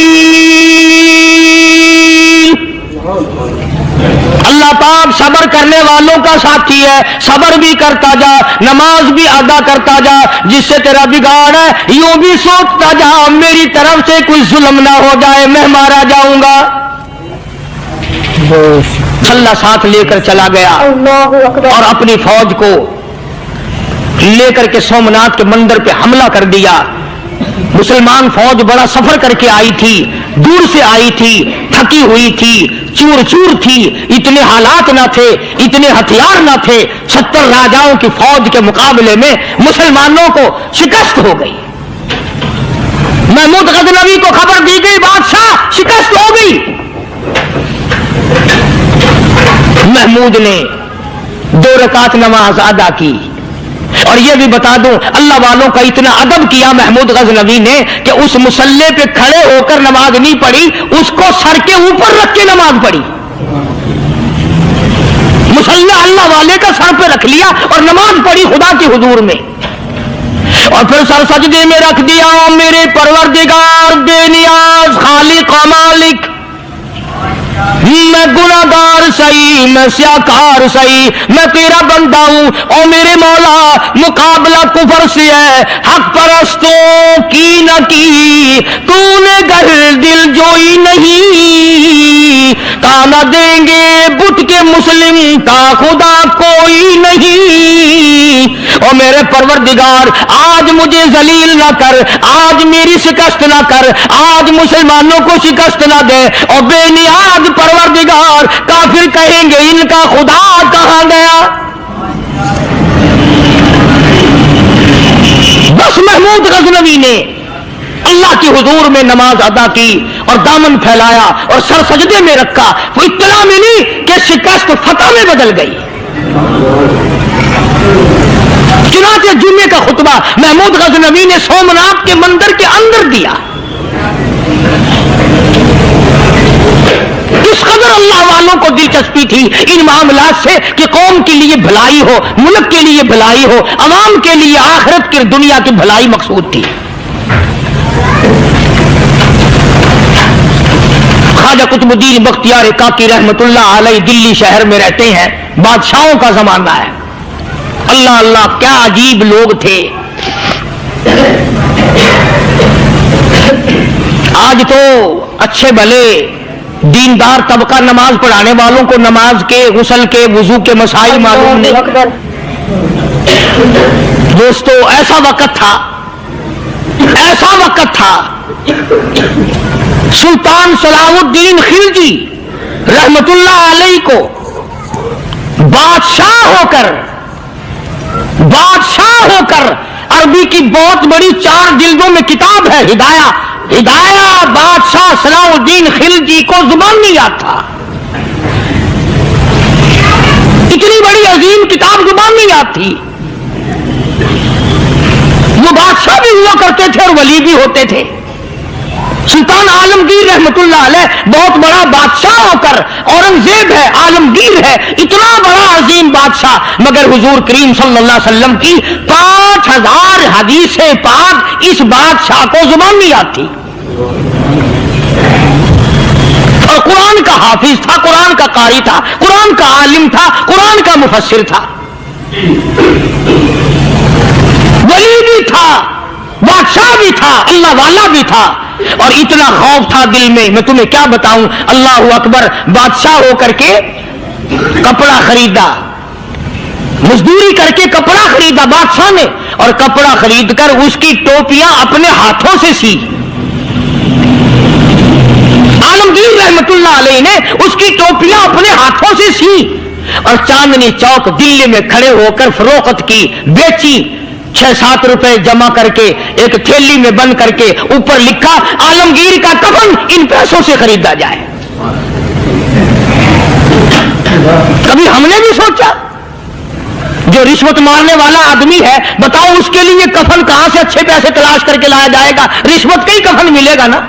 اللہ پاک صبر کرنے والوں کا ساتھی ہے. صبر بھی کرتا جا، نماز بھی ادا کرتا جا. جس سے تیرا بگاڑ ہے یوں بھی سوچتا جا میری طرف سے کوئی ظلم نہ ہو جائے، میں مارا جاؤں گا. اللہ ساتھ لے کر چلا گیا اور اپنی فوج کو لے کر کے سومناتھ کے مندر پہ حملہ کر دیا. مسلمان فوج بڑا سفر کر کے آئی تھی، دور سے آئی تھی، تھکی ہوئی تھی، چور چور تھی. اتنے حالات نہ تھے، اتنے ہتھیار نہ تھے. 70 راجاؤں کی فوج کے مقابلے میں مسلمانوں کو شکست ہو گئی. محمود غزنوی کو خبر دی گئی بادشاہ شکست ہو گئی. محمود نے 2 رکعت نماز ادا کی. اور یہ بھی بتا دوں اللہ والوں کا اتنا ادب کیا محمود غزنوی نے کہ اس مصلی پہ کھڑے ہو کر نماز نہیں پڑھی، اس کو سر کے اوپر رکھ کے نماز پڑھی. مصلی اللہ والے کا سر پہ رکھ لیا اور نماز پڑھی خدا کے حضور میں. اور پھر سر سجدے میں رکھ دیا. میرے پروردگار بے نیاز خالق و مالک، میں گناہگار صحیح، میں سیاکار صحیح، میں تیرا بندہ ہوں. اور میرے مولا مقابلہ کفر سے ہے، حق پرستوں کی نہ کی تو نے گر دل جوئی نہیں. تانا دیں گے بت کے مسلم تا خدا کوئی نہیں. اور میرے پروردگار آج مجھے ذلیل نہ کر، آج میری شکست نہ کر، آج مسلمانوں کو شکست نہ دے. اور بے نیاز پروردگار کافر کہیں گے ان کا خدا کہاں گیا. بس محمود غزنوی نے اللہ کے حضور میں نماز ادا کی اور دامن پھیلایا اور سر سجدے میں رکھا. وہ اطلاع ملی کہ شکست فتح میں بدل گئی. چنانچہ جمعے کا خطبہ محمود غزنوی نے سومناتھ کے مندر کے اندر دیا. کس قدر اللہ والوں کو دلچسپی تھی ان معاملات سے کہ قوم کے لیے بھلائی ہو، ملک کے لیے بھلائی ہو، عوام کے لیے آخرت کی دنیا کی بھلائی مقصود تھی. خواجہ قطب الدین بختیار کاکی رحمت اللہ علیہ دلی شہر میں رہتے ہیں. بادشاہوں کا زمانہ ہے. اللہ اللہ کیا عجیب لوگ تھے. آج تو اچھے بھلے دیندار طبقہ نماز پڑھانے والوں کو نماز کے، غسل کے، وضو کے مسائل معلوم نہیں. دوستو ایسا وقت تھا سلطان صلاح الدین خلجی رحمت اللہ علیہ کو بادشاہ ہو کر عربی کی بہت بڑی 4 جلدوں میں کتاب ہے ہدایہ بادشاہ صلاح الدین خلجی کو زبان نہیں یاد تھا. اتنی بڑی عظیم کتاب زبان نہیں یاد تھی. وہ بادشاہ بھی ہوا کرتے تھے اور ولی بھی ہوتے تھے. سلطان عالمگیر رحمت اللہ علیہ بہت بڑا بادشاہ ہو کر، اورنگزیب ہے، عالمگیر ہے، اتنا بڑا عظیم بادشاہ، مگر حضور کریم صلی اللہ علیہ وسلم کی 5000 حدیث پاک اس بادشاہ کو زبان نہیں یاد تھی. اور قرآن کا حافظ تھا، قرآن کا قاری تھا، قرآن کا عالم تھا، قرآن کا مفسر تھا، ولی بھی تھا، بادشاہ بھی تھا، اللہ والا بھی تھا. اور اتنا خوف تھا دل میں تمہیں کیا بتاؤں. اللہ اکبر. بادشاہ ہو کر کے کپڑا خریدا، مزدوری کر کے کپڑا خریدا بادشاہ نے، اور کپڑا خرید کر اس کی ٹوپیاں اپنے ہاتھوں سے سی. रहमतुल्लाह अलैह ने उसकी टोपियां अपने हाथों से सी और चांदनी चौक दिल्ली में खड़े होकर फरोख्त की, बेची। 6-7 रुपए जमा करके एक थैली में बंद करके ऊपर लिखा आलमगीर का कफन इन पैसों से खरीदा जाए। कभी हमने भी सोचा जो रिश्वत मारने वाला आदमी है, बताओ उसके लिए कफन कहां से अच्छे पैसे तलाश करके लाया जाएगा? रिश्वत का ही कफन मिलेगा ना।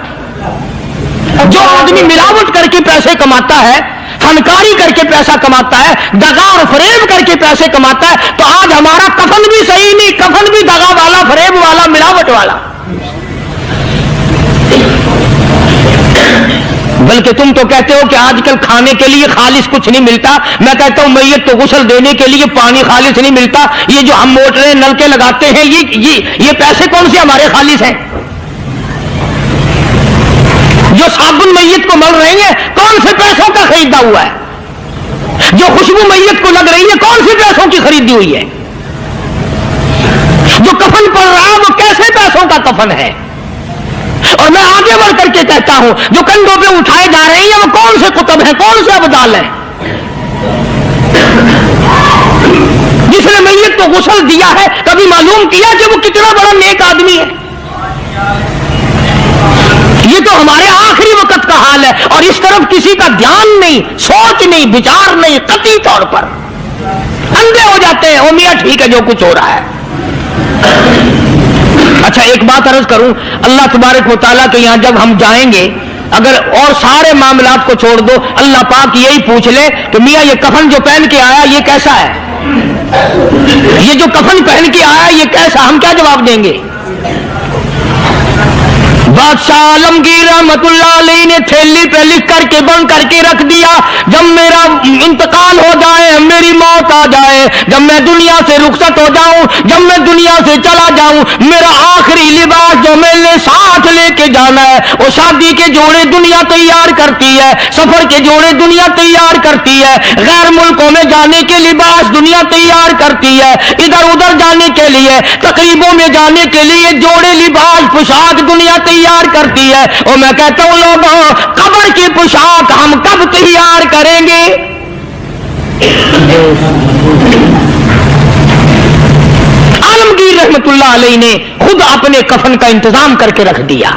जो आदमी मिलावट करके पैसे कमाता है, फनकारी करके पैसा कमाता है, दगा और फरेब करके पैसे कमाता है, तो आज हमारा कफन भी सही नहीं, कफन भी दगा वाला, फरेब वाला, मिलावट वाला। बल्कि तुम तो कहते हो कि आजकल खाने के लिए खालिस कुछ नहीं मिलता। मैं कहता हूं मैयत को गुस्ल देने के लिए पानी खालिस नहीं मिलता। ये जो हम मोटरें नलके लगाते हैं, ये पैसे कौन से हमारे खालिस हैं? जो साबुन मैयत को मल रही है, कौन से पैसों का खरीदा हुआ है? जो खुशबू मैयत को लग रही है, कौन से पैसों की खरीदी हुई है? जो कफन पड़ रहा है, वो कैसे पैसों का कफन है? और मैं आगे बढ़ करके कहता हूं, जो कंधों पे उठाए जा रहे हैं, वो कौन से कुतुब हैं, कौन से अब्दाल हैं? जिसने मैयत को गुस्ल दिया है, कभी मालूम किया कि वो कितना बड़ा नेक आदमी है? ये तो हमारे आखिरी वक्त का हाल है और इस तरफ किसी का ध्यान नहीं, सोच नहीं, विचार नहीं, कतई तौर पर अंधे हो जाते हैं। ओ मियां ठीक है जो कुछ हो रहा है। अच्छा एक बात अर्ज करूं, अल्लाह तबारक व तआला के यहां जब हम जाएंगे, अगर और सारे मामलात को छोड़ दो, अल्लाह पाक यही पूछ ले कि मियां ये कफन जो पहन के आया ये कैसा है? ये जो कफन पहन के आया ये कैसा? हम क्या जवाब देंगे? बादशाह आलमगीर रहमतुल्लाह अलैह ने थैली पे लिख करके बंद करके रख दिया, जब मेरा इंतकाल हो जाए, मेरी मौत आ जाए, जब मैं दुनिया से रुखसत हो जाऊं, जब मैं दुनिया से चला जाऊं, मेरा आखिरी लिबास जो मैंने साथ लेके जाना है, वो शादी के जोड़े दुनिया तैयार करती है, सफर के जोड़े दुनिया तैयार करती है, गैर मुल्कों में जाने के लिबास दुनिया तैयार करती है, इधर उधर जाने के लिए, तकरीबों में जाने के लिए जोड़े लिबास पोशाक दुनिया तैयार करती है। और मैं कहता हूं लोगों, कब्र की पोशाक हम कब तैयार करेंगे? आलमगीर रहमतुल्लाह अलैह ने खुद अपने कफन का इंतजाम करके रख दिया।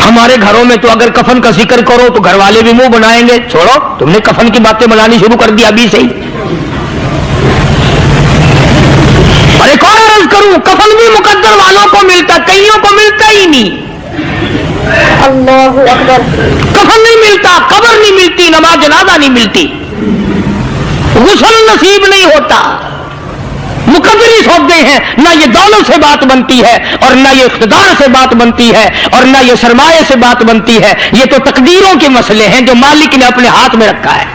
हमारे घरों में तो अगर कफन का जिक्र करो तो घर वाले भी मुंह बनाएंगे, छोड़ो तुमने कफन की बातें बनानी शुरू कर दी अभी से ही। अरे कौन अर्ज करूं, कफन भी मुकद्दर वालों को मिलता, कईयों को मिलता ही नहीं। अल्लाहु अकबर। कफन नहीं मिलता, कब्र नहीं मिलती, नमाज जनाजा नहीं मिलती, गुस्ल नसीब नहीं होता, मुकद्दरी सौदे हैं। ना ये दौलत से बात बनती है और ना ये इख्तिदार से बात बनती है और ना ये सरमाए से बात बनती है। ये तो तकदीरों के मसले हैं जो मालिक ने अपने हाथ में रखा है।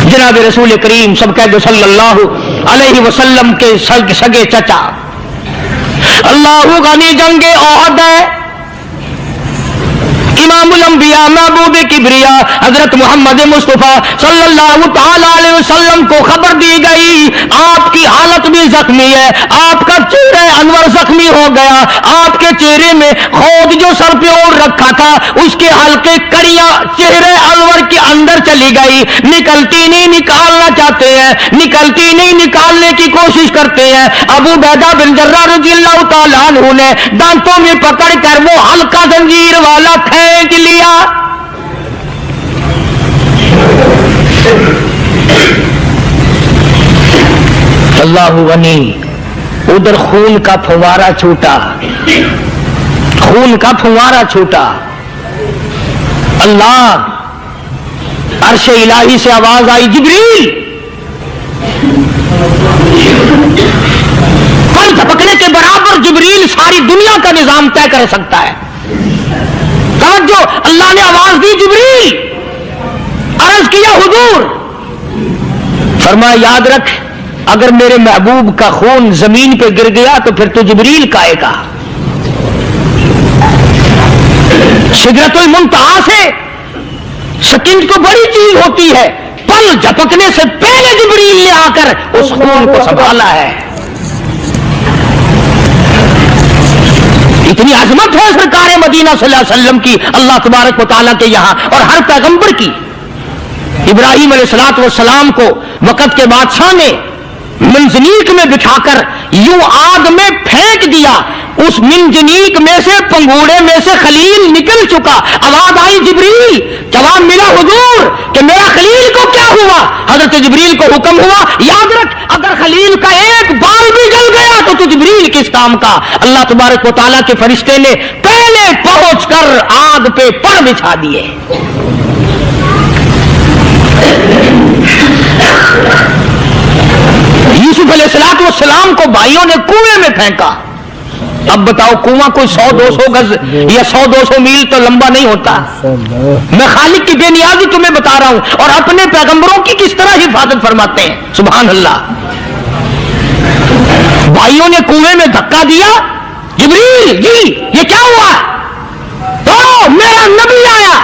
जनाब रसूल करीम सबके सल्लल्लाहु अलैहि वसल्लम के सगे चचा अल्लाह गनी जंगे ओहद है, इमामुल अंबिया महबूब किबरिया हजरत मोहम्मद मुस्तफा सल्लल्लाहु ताला अलैहि वसल्लम को खबर दी गई, आपकी हालत भी जख्मी है, आपका चेहरा अनवर जख्मी हो गया, आपके चेहरे में खोद जो सर पे ओढ़ रखा था उसके हल्के कड़ियां चेहरे अनवर के अंदर चली गई, निकलती नहीं, निकालना चाहते हैं, निकलती नहीं, निकालने की कोशिश करते हैं। अबू बैदा बिन जर्रा रज़ियल्लाहु ताला अन्हु ने दांतों में पकड़ कर वो हल्का जंजीर वाला फेंक लिया। अल्लाहु गनी, उधर खून का फव्वारा छूटा, खून का फव्वारा छूटा। अल्लाह अर्श इलाही से आवाज आई, जिब्रील। पर झपकने के बराबर जिब्रील सारी दुनिया का निजाम तय कर सकता है। तवज्जो, अल्लाह ने आवाज दी, जिब्रील। अर्ज किया, हुजूर। फरमाया, याद रख, अगर मेरे महबूब का खून जमीन पे गिर गया तो फिर तो जिब्रील का आएगा। सिदरतुल मुंतहा से सेकंड को बड़ी चीज होती है, पल झपकने से पहले जिब्रील ने आकर उस खून को संभाला है। कितनी अजमत है सरकार मदीना सल्लल्लाहु अलैहि वसल्लम की, अल्लाह तबारक व तआला के यहाँ और हर पैगंबर की। इब्राहिम अलैहिस्सलाम को वक़्त के बादशाह ने मंजनीक में बिठाकर यूं आग में फेंक दिया, उस मंजनीक में से, पंगूड़े में से खलील निकल चुका। आवाज आई जिब्रील, जवाब मिला हुजूर कि मेरा खलील को क्या हुआ? हजरत जिब्रील को हुक्म हुआ, याद रख अगर खलील का एक बाल भी जल गया तो तू जिब्रील किस काम का? अल्लाह तबारक व तआला के फरिश्ते ने पहले पहुंचकर आग पे पर बिछा दिए। यूसुफ अलैहिस्सलाम को भाइयों ने कुएं में फेंका। अब बताओ कुआं कोई 100-200 गज या 100-200 मील तो लंबा नहीं होता। मैं खालिक की बेनियाजी तुम्हें बता रहा हूं और अपने पैगंबरों की किस तरह हिफाजत फरमाते हैं। सुभान अल्लाह। भाइयों ने कुएं में धक्का दिया, जिब्रील जी ये क्या हुआ? तो मेरा नबी आया,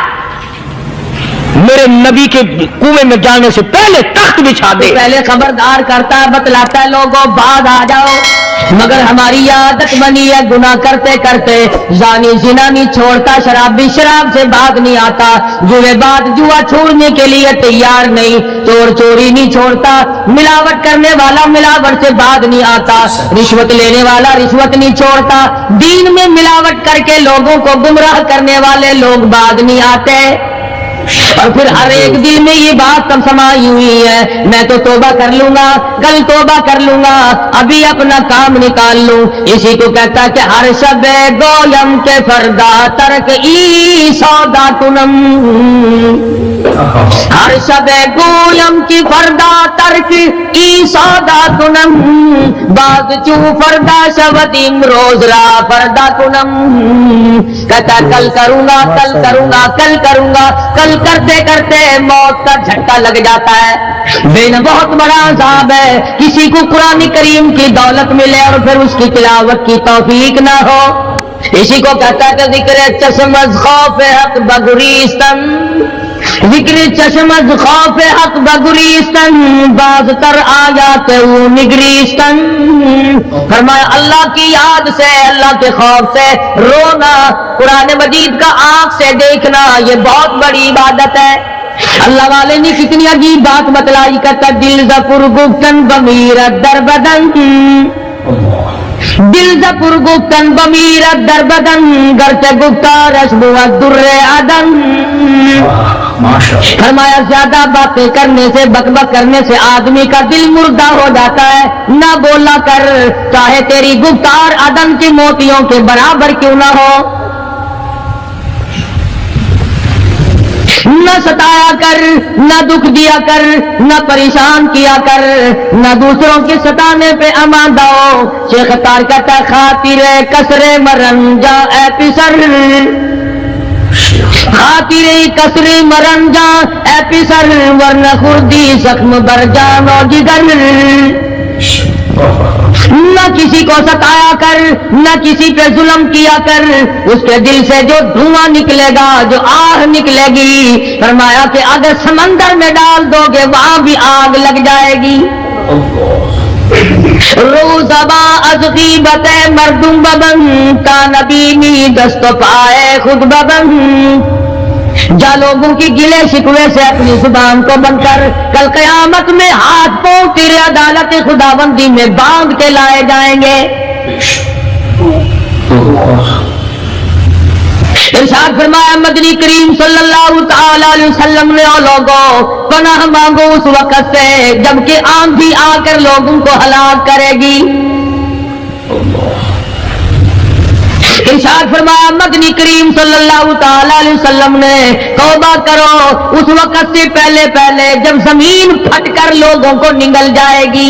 मेरे नबी के कुएं में जाने से पहले तख्त बिछा दे। पहले खबरदार करता है, बतलाता है लोगों बाद आ जाओ, मगर हमारी आदत बनी है गुनाह करते करते। जानी जिना नहीं छोड़ता, शराबी शराब से बात नहीं आता, जुएबाज जुआ छोड़ने के लिए तैयार नहीं, चोर चोरी नहीं छोड़ता, मिलावट करने वाला मिलावट से बात नहीं आता, रिश्वत लेने वाला रिश्वत नहीं छोड़ता, दीन में मिलावट करके लोगों को गुमराह करने वाले लोग बात नहीं आते। और फिर हर एक दिल में ये बात कब समाई हुई है, मैं तो तौबा कर लूंगा, कल तौबा कर लूंगा, अभी अपना काम निकाल लूं। इसी को कहता कि हर शब गोयम के फरदा तरक ई सौदा तुनम, हर शब गोयम की फरदा तरक ई सौदा तुनम, बाग चू फरदा शवदीम रोज रा फरदा तुनम। कहता कल करूंगा कल करूंगा कल करूंगा, कल करते करते मौत का झटका लग जाता है। दिन बहुत बड़ा अज़ाब है, किसी को कुरान करीम की दौलत मिले और फिर उसकी तिलावत की तौफीक ना हो। इसी को कहता है कि जिक्र चश्मज़ खौफ हक बगुरीस्तन, जिक्र चश्मज़ खौफ हक बगुरीस्तन, बाज़ तर आयात वो निगरीस्तन। फरमाया अल्लाह की याद से, अल्लाह के खौफ से रोना, कुरान मजीद का आंख से देखना, ये बहुत बड़ी इबादत है। अल्लाह वाले ने कितनी अजीब बात बतलाई, कहता दिल जपुर गुफ्तन बमीर दर बदन, दिल जपुर गुफ्तन बमीर दर बदन, गरते गुफ्ता रश्बुआ दुर्रे अदन। फरमाया ज्यादा बातें करने से, बकबक करने से आदमी का दिल मुर्दा हो जाता है। ना बोला कर, चाहे तेरी गुफ्तार अदन की मोतियों के बराबर क्यों ना हो। न सताया कर, न दुख दिया कर, न परेशान किया कर, न दूसरों के सताने पे अमादा हो। शेख तार कहता खातिर कसरे मरन जा ए पिसर, खातिर कसरे मरन जा ए पिसर, वरना खुर्दी जख्म बर जानो जिगर। न किसी को सताया कर, न किसी पे जुल्म किया कर, उसके दिल से जो धुआं निकलेगा, जो आग निकलेगी, फरमाया कि अगर समंदर में डाल दोगे वहां भी आग लग जाएगी। रोज़बा अज़गी बते मर्दुम बबन, का नबी नी दस्त पाए खुद बबन। जा लोगों की गिले शिकवे से अपनी जुबान को बनकर कल कयामत में हाथ पांव तेरे अदालत खुदाबंदी में बांध के लाए जाएंगे। इरशाद फरमाया मदनी करीम सल्लल्लाहु तआला अलैहि वसल्लम ने, ओ लोगों पनाह मांगो उस वक़्त से जबकि आंधी आकर लोगों को हलाक करेगी। इरशाद फरमाया मदनी करीम सल्लल्लाहु तआला अलैहि वसल्लम ने, तौबा करो उस वक़्त से पहले पहले जब जमीन फटकर लोगों को निगल जाएगी।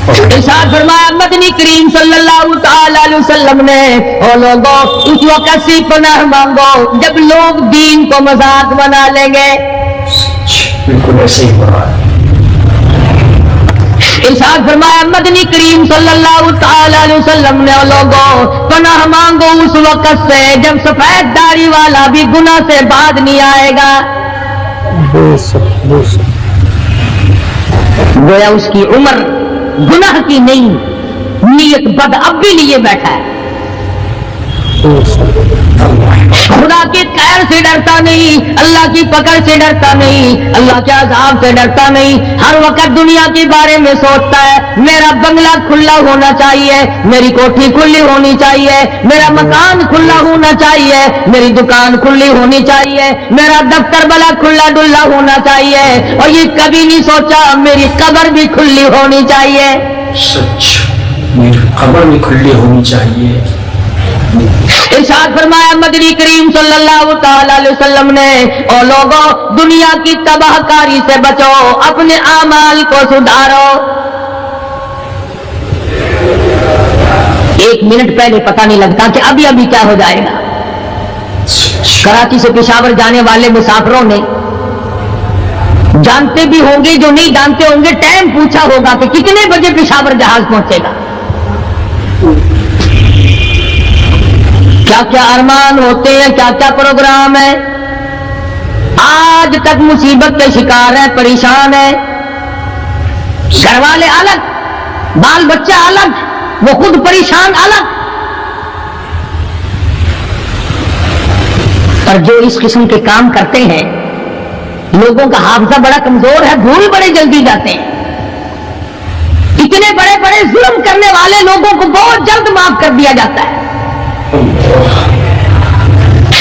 इरशाद फरमाया मदनी करीम सल्लल्लाहु तआला अलैहि वसल्लम ने, ओ लोगों उस वक़्त से पनाह मांगो जब लोग दीन को मजाक बना लेंगे। बिल्कुल ऐसे ही हो रहा है। इरशाद फरमाया मदनी करीम सल्लल्लाहु तआला अलैहि वसल्लम ने, लोगों पनाह मांगो उस वक़्त से जब सफेद दाढ़ी वाला भी गुनाह से बाज नहीं आएगा। गोया उसकी उम्र गुनाह की नहीं, नीयत बद अब भी लिए बैठा है। خدا کی خیر سے ڈرتا نہیں, اللہ کی پکڑ سے ڈرتا نہیں, اللہ کے عذاب سے ڈرتا نہیں, ہر وقت دنیا کے بارے میں سوچتا ہے میرا بنگلہ کھلا ہونا چاہیے, میری کوٹھی کھلی ہونی چاہیے, میرا مکان کھلا ہونا چاہیے, میری دکان کھلی ہونی چاہیے, میرا دفتر بلا کھلا ڈلا ہونا چاہیے, اور یہ کبھی نہیں سوچا میری قبر بھی کھلی ہونی چاہیے. سچ, میری قبر بھی کھلی ہونی چاہیے. ارشاد فرمایا مدنی کریم صلی اللہ تعالی علیہ وسلم نے, او لوگوں دنیا کی تباہ کاری سے بچو, اپنے اعمال کو سدھارو. ایک منٹ پہلے پتہ نہیں لگتا کہ ابھی ابھی کیا ہو جائے گا. کراچی سے پشاور جانے والے مسافروں نے جانتے بھی ہوں گے, جو نہیں جانتے ہوں گے ٹائم پوچھا ہوگا کہ کتنے بجے پشاور جہاز پہنچے گا. کیا کیا ارمان ہوتے ہیں, کیا کیا پروگرام ہے. آج تک مصیبت کے شکار ہیں, پریشان ہیں, گھر والے الگ, بال بچہ الگ, وہ خود پریشان الگ. پر جو اس قسم کے کام کرتے ہیں لوگوں کا حافظہ بڑا کمزور ہے, بھول بڑے جلدی جاتے ہیں. اتنے بڑے بڑے ظلم کرنے والے لوگوں کو بہت جلد معاف کر دیا جاتا ہے.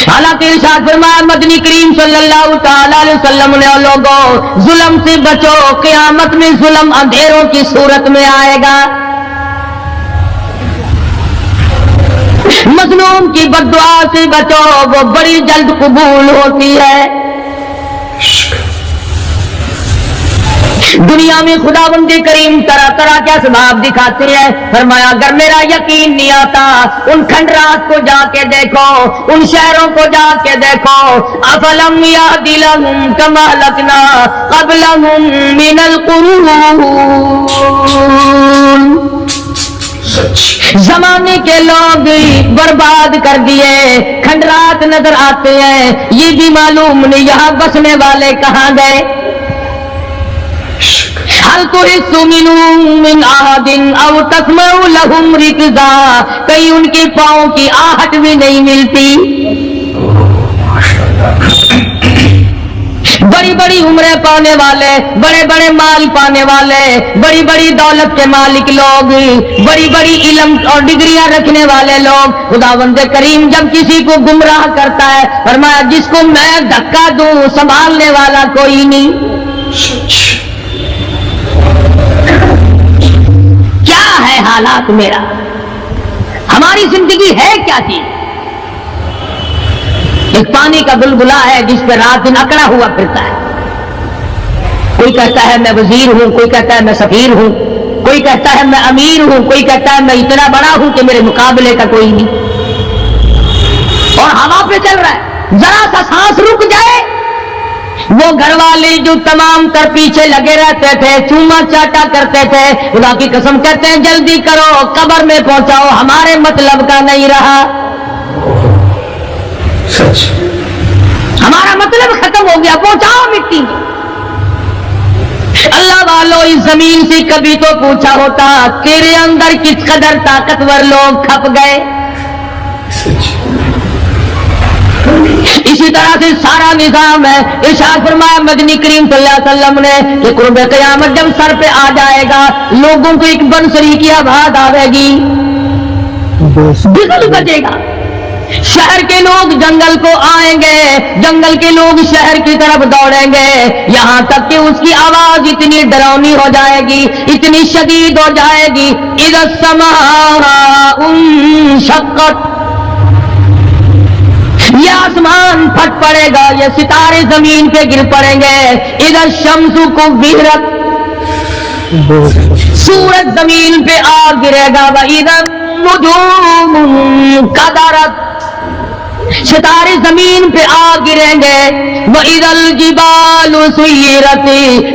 حالانکہ ارشاد فرمایا مدنی کریم صلی اللہ تعالی علیہ وسلم نے, لوگوں ظلم سے بچو, قیامت میں ظلم اندھیروں کی صورت میں آئے گا. مظلوم کی بددعا سے بچو, وہ بڑی جلد قبول ہوتی ہے. دنیا میں خداوند کریم طرح طرح کے اسباب دکھاتے ہیں. فرمایا اگر میرا یقین نہیں آتا ان کھنڈرات کو جا کے دیکھو, ان شہروں کو جا کے دیکھو. افلم یہد لہم کما اہلکنا قبلہم من القرون, زمانے کے لوگ برباد کر دیے, کھنڈرات نظر آتے ہیں, یہ بھی معلوم نہیں یہاں بسنے والے کہاں گئے. هل تحس منهم من احد او تسمع لهم ركزا, کہیں ان کے پاؤں کی آہٹ بھی نہیں ملتی. بڑی بڑی عمریں پانے والے, بڑے بڑے مال پانے والے, بڑی بڑی دولت کے مالک لوگ, بڑی بڑی علم اور ڈگریاں رکھنے والے لوگ, خداوند کریم جب کسی کو گمراہ کرتا ہے فرمایا جس کو میں دھکا دوں سنبھالنے والا کوئی نہیں. کیا ہے حالات میرا, ہماری زندگی ہے کیا چیز. ایک پانی کا بلبلا ہے جس پہ رات دن اکڑا ہوا پھرتا ہے. کوئی کہتا ہے میں وزیر ہوں, کوئی کہتا ہے میں سفیر ہوں, کوئی کہتا ہے میں امیر ہوں, کوئی کہتا ہے میں اتنا بڑا ہوں کہ میرے مقابلے کا کوئی نہیں. اور ہوا پہ چل رہا ہے, ذرا سا سانس رک جائے. وہ گھر والے جو تمام تر پیچھے لگے رہتے تھے, چوما چاٹا کرتے تھے, خدا کی قسم کہتے ہیں جلدی کرو قبر میں پہنچاؤ, ہمارے مطلب کا نہیں رہا. سچ, ہمارا مطلب ختم ہو گیا, پہنچاؤ مٹی میں. اللہ والو اس زمین سے کبھی تو پوچھا ہوتا تیرے اندر کس قدر طاقتور لوگ کھپ گئے. اسی طرح سے سارا نظام ہے. ارشاد فرمایا مدنی کریم صلی اللہ علیہ وسلم نے کہ قرب قیامت جب سر پہ آ جائے گا لوگوں کو ایک بنسری کی آواز آئے گی, بگل بجے گا. شہر کے لوگ جنگل کو آئیں گے, جنگل کے لوگ شہر کی طرف دوڑیں گے, یہاں تک کہ اس کی آواز اتنی ڈراؤنی ہو جائے گی, اتنی شدید ہو جائے گی. اذا السماء انشقت, یہ آسمان پھٹ پڑے گا, یہ ستارے زمین پہ گر پڑیں گے. اذا الشمس کورت, سورج زمین پہ آ گرے گا. واذا النجوم انکدرت, ستارے زمین پہ آ گریں گے. وَإِذَا الْجِبَالُ سُيِّرَتْ,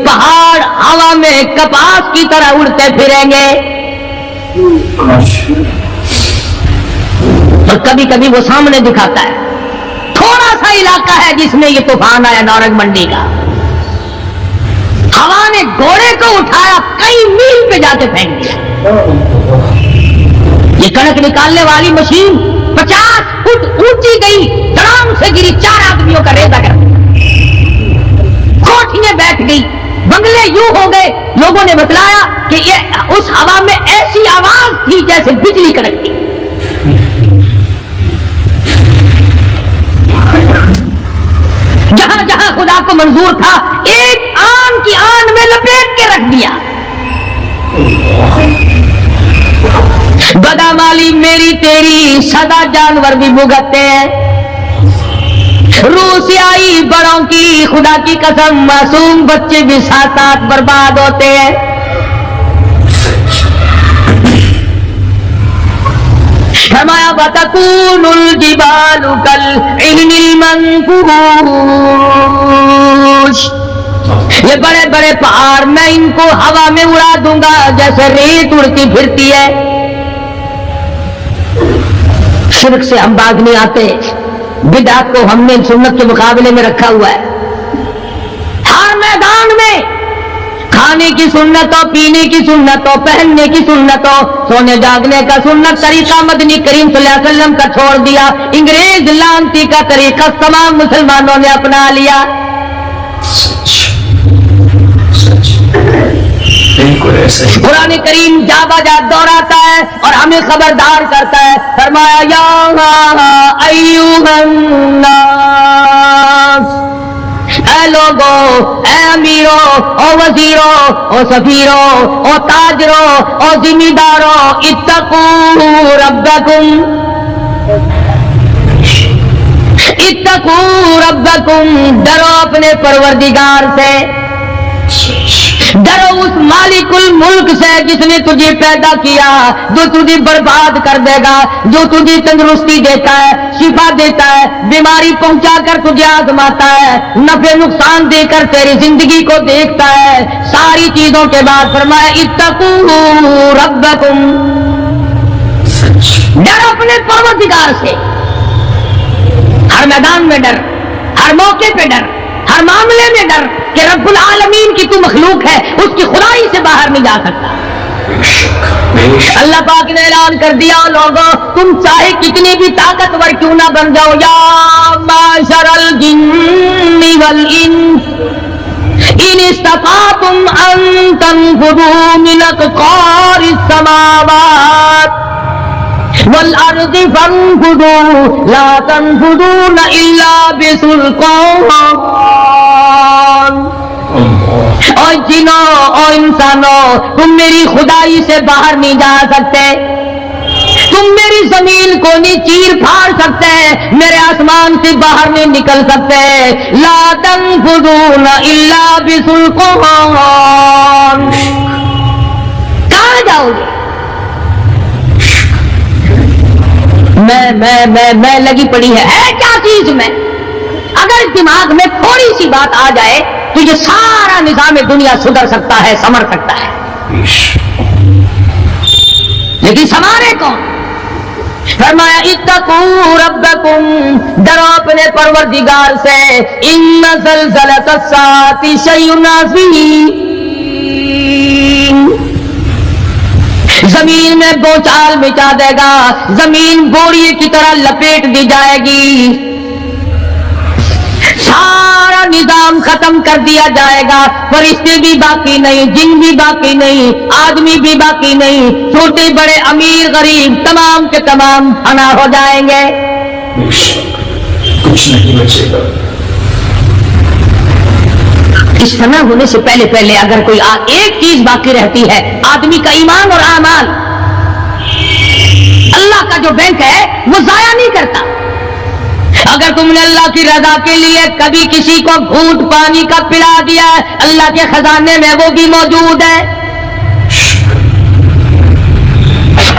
پہاڑ ہوا میں کپاس کی طرح اڑتے پھریں گے. اور کبھی کبھی وہ سامنے دکھاتا ہے, تھوڑا سا علاقہ ہے جس میں یہ طوفان آیا نورنگ منڈی کا, ہوا نے گھوڑے کو اٹھایا کئی میل پہ جا کے پھینک دیا. یہ کڑک نکالنے والی مشین 50 فٹ اونچی گئی، دڑام سے گری، 4 آدمیوں کا ریزہ کر کوٹھیاں بیٹھ گئی، بنگلے یوں ہو گئے۔ لوگوں نے بتلایا کہ یہ اس ہوا میں ایسی آواز تھی جیسے بجلی کڑکتی۔ جہاں جہاں خدا کو منظور تھا ایک آن کی آن میں لپیٹ کے رکھ دیا۔ بدامالی میری تیری سدا جانور بھی بھگتتے ہیں، روح سے آئی بڑوں کی خدا کی قسم معصوم بچے بھی ساتھ ساتھ برباد ہوتے ہیں۔ فرمایا وَتَكُونُ الْجِبَالُ كَالْعِهْنِ الْمَنْفُوشِ، یہ بڑے بڑے پہاڑ میں ان کو ہوا میں اڑا دوں گا جیسے ریت اڑتی پھرتی ہے۔ شرک سے ہم باز نہیں آتے، بدعت کو ہم نے سنت کے مقابلے میں رکھا ہوا ہے۔ ہر میدان میں کھانے کی سنت ہو، پینے کی سنت ہو، پہننے کی سنت ہو، سونے جاگنے کا سنت طریقہ مدنی کریم صلی اللہ علیہ وسلم کا چھوڑ دیا، انگریز لانتی کا طریقہ تمام مسلمانوں نے اپنا لیا۔ قرآن کریم جا بجا دوہراتا ہے اور ہمیں خبردار کرتا ہے۔ فرمایا یا ایھا الناس، اے لوگو، اے امیرو، او وزیرو، او سفیرو، او تاجرو، او ذمہ دارو، اتقوا ربکم، اتقوا ربکم، ڈرو اپنے پروردگار سے، ڈرو اس مالک الملک سے جس نے تجھے پیدا کیا، جو تجھے برباد کر دے گا، جو تجھے تندرستی دیتا ہے، شفا دیتا ہے، بیماری پہنچا کر تجھے آزماتا ہے، نفع نقصان دے کر تیری زندگی کو دیکھتا ہے۔ ساری چیزوں کے بعد فرمایا اتقوا ربکم، ڈر اپنے پروردگار سے، ہر میدان میں ڈر، ہر موقع پہ ڈر، ہر معاملے میں ڈر کہ رب العالمین کی تو مخلوق ہے، اس کی خدائی سے باہر نہیں جا سکتا۔ اللہ پاک نے اعلان کر دیا لوگوں تم چاہے کتنی بھی طاقتور کیوں نہ بن جاؤ، یا معشر الجن والانس ان استطعتم ان تنفذوا من اقطار السماوات والارض فانفذوا لا تنفذون الا بسلطان۔ اور جنوں اور انسانوں، تم میری خدائی سے باہر نہیں جا سکتے، تم میری زمین کو نہیں چیر پھاڑ سکتے، میرے آسمان سے باہر نہیں نکل سکتے۔ لا تنفذون الا بسلطان، کہاں جاؤ گے؟ میں لگی پڑی ہے کیا چیز میں؟ اگر دماغ میں تھوڑی سی بات آ جائے تو یہ سارا نظام دنیا سدھر سکتا ہے، سمر سکتا ہے، لیکن سمارے کون؟ فرمایا اتقوا ربکم، ڈرو اپنے پروردگار سے، ان زلزلۃ الساعۃ شیء عظیم، زمین میں بوچھال مچا دے گا، زمین بوریے کی طرح لپیٹ دی جائے گی، سارا نظام ختم کر دیا جائے گا، فرشتے بھی باقی نہیں، جن بھی باقی نہیں، آدمی بھی باقی نہیں، چھوٹے بڑے امیر غریب تمام کے تمام فنا ہو جائیں گے، کچھ نہیں بچے گا۔ اس فنا ہونے سے پہلے پہلے اگر کوئی ایک چیز باقی رہتی ہے، آدمی کا ایمان اور اعمال، اللہ کا جو بینک ہے وہ ضائع نہیں کرتا۔ اگر تم نے اللہ کی رضا کے لیے کبھی کسی کو گھونٹ پانی کا پلا دیا ہے، اللہ کے خزانے میں وہ بھی موجود ہے۔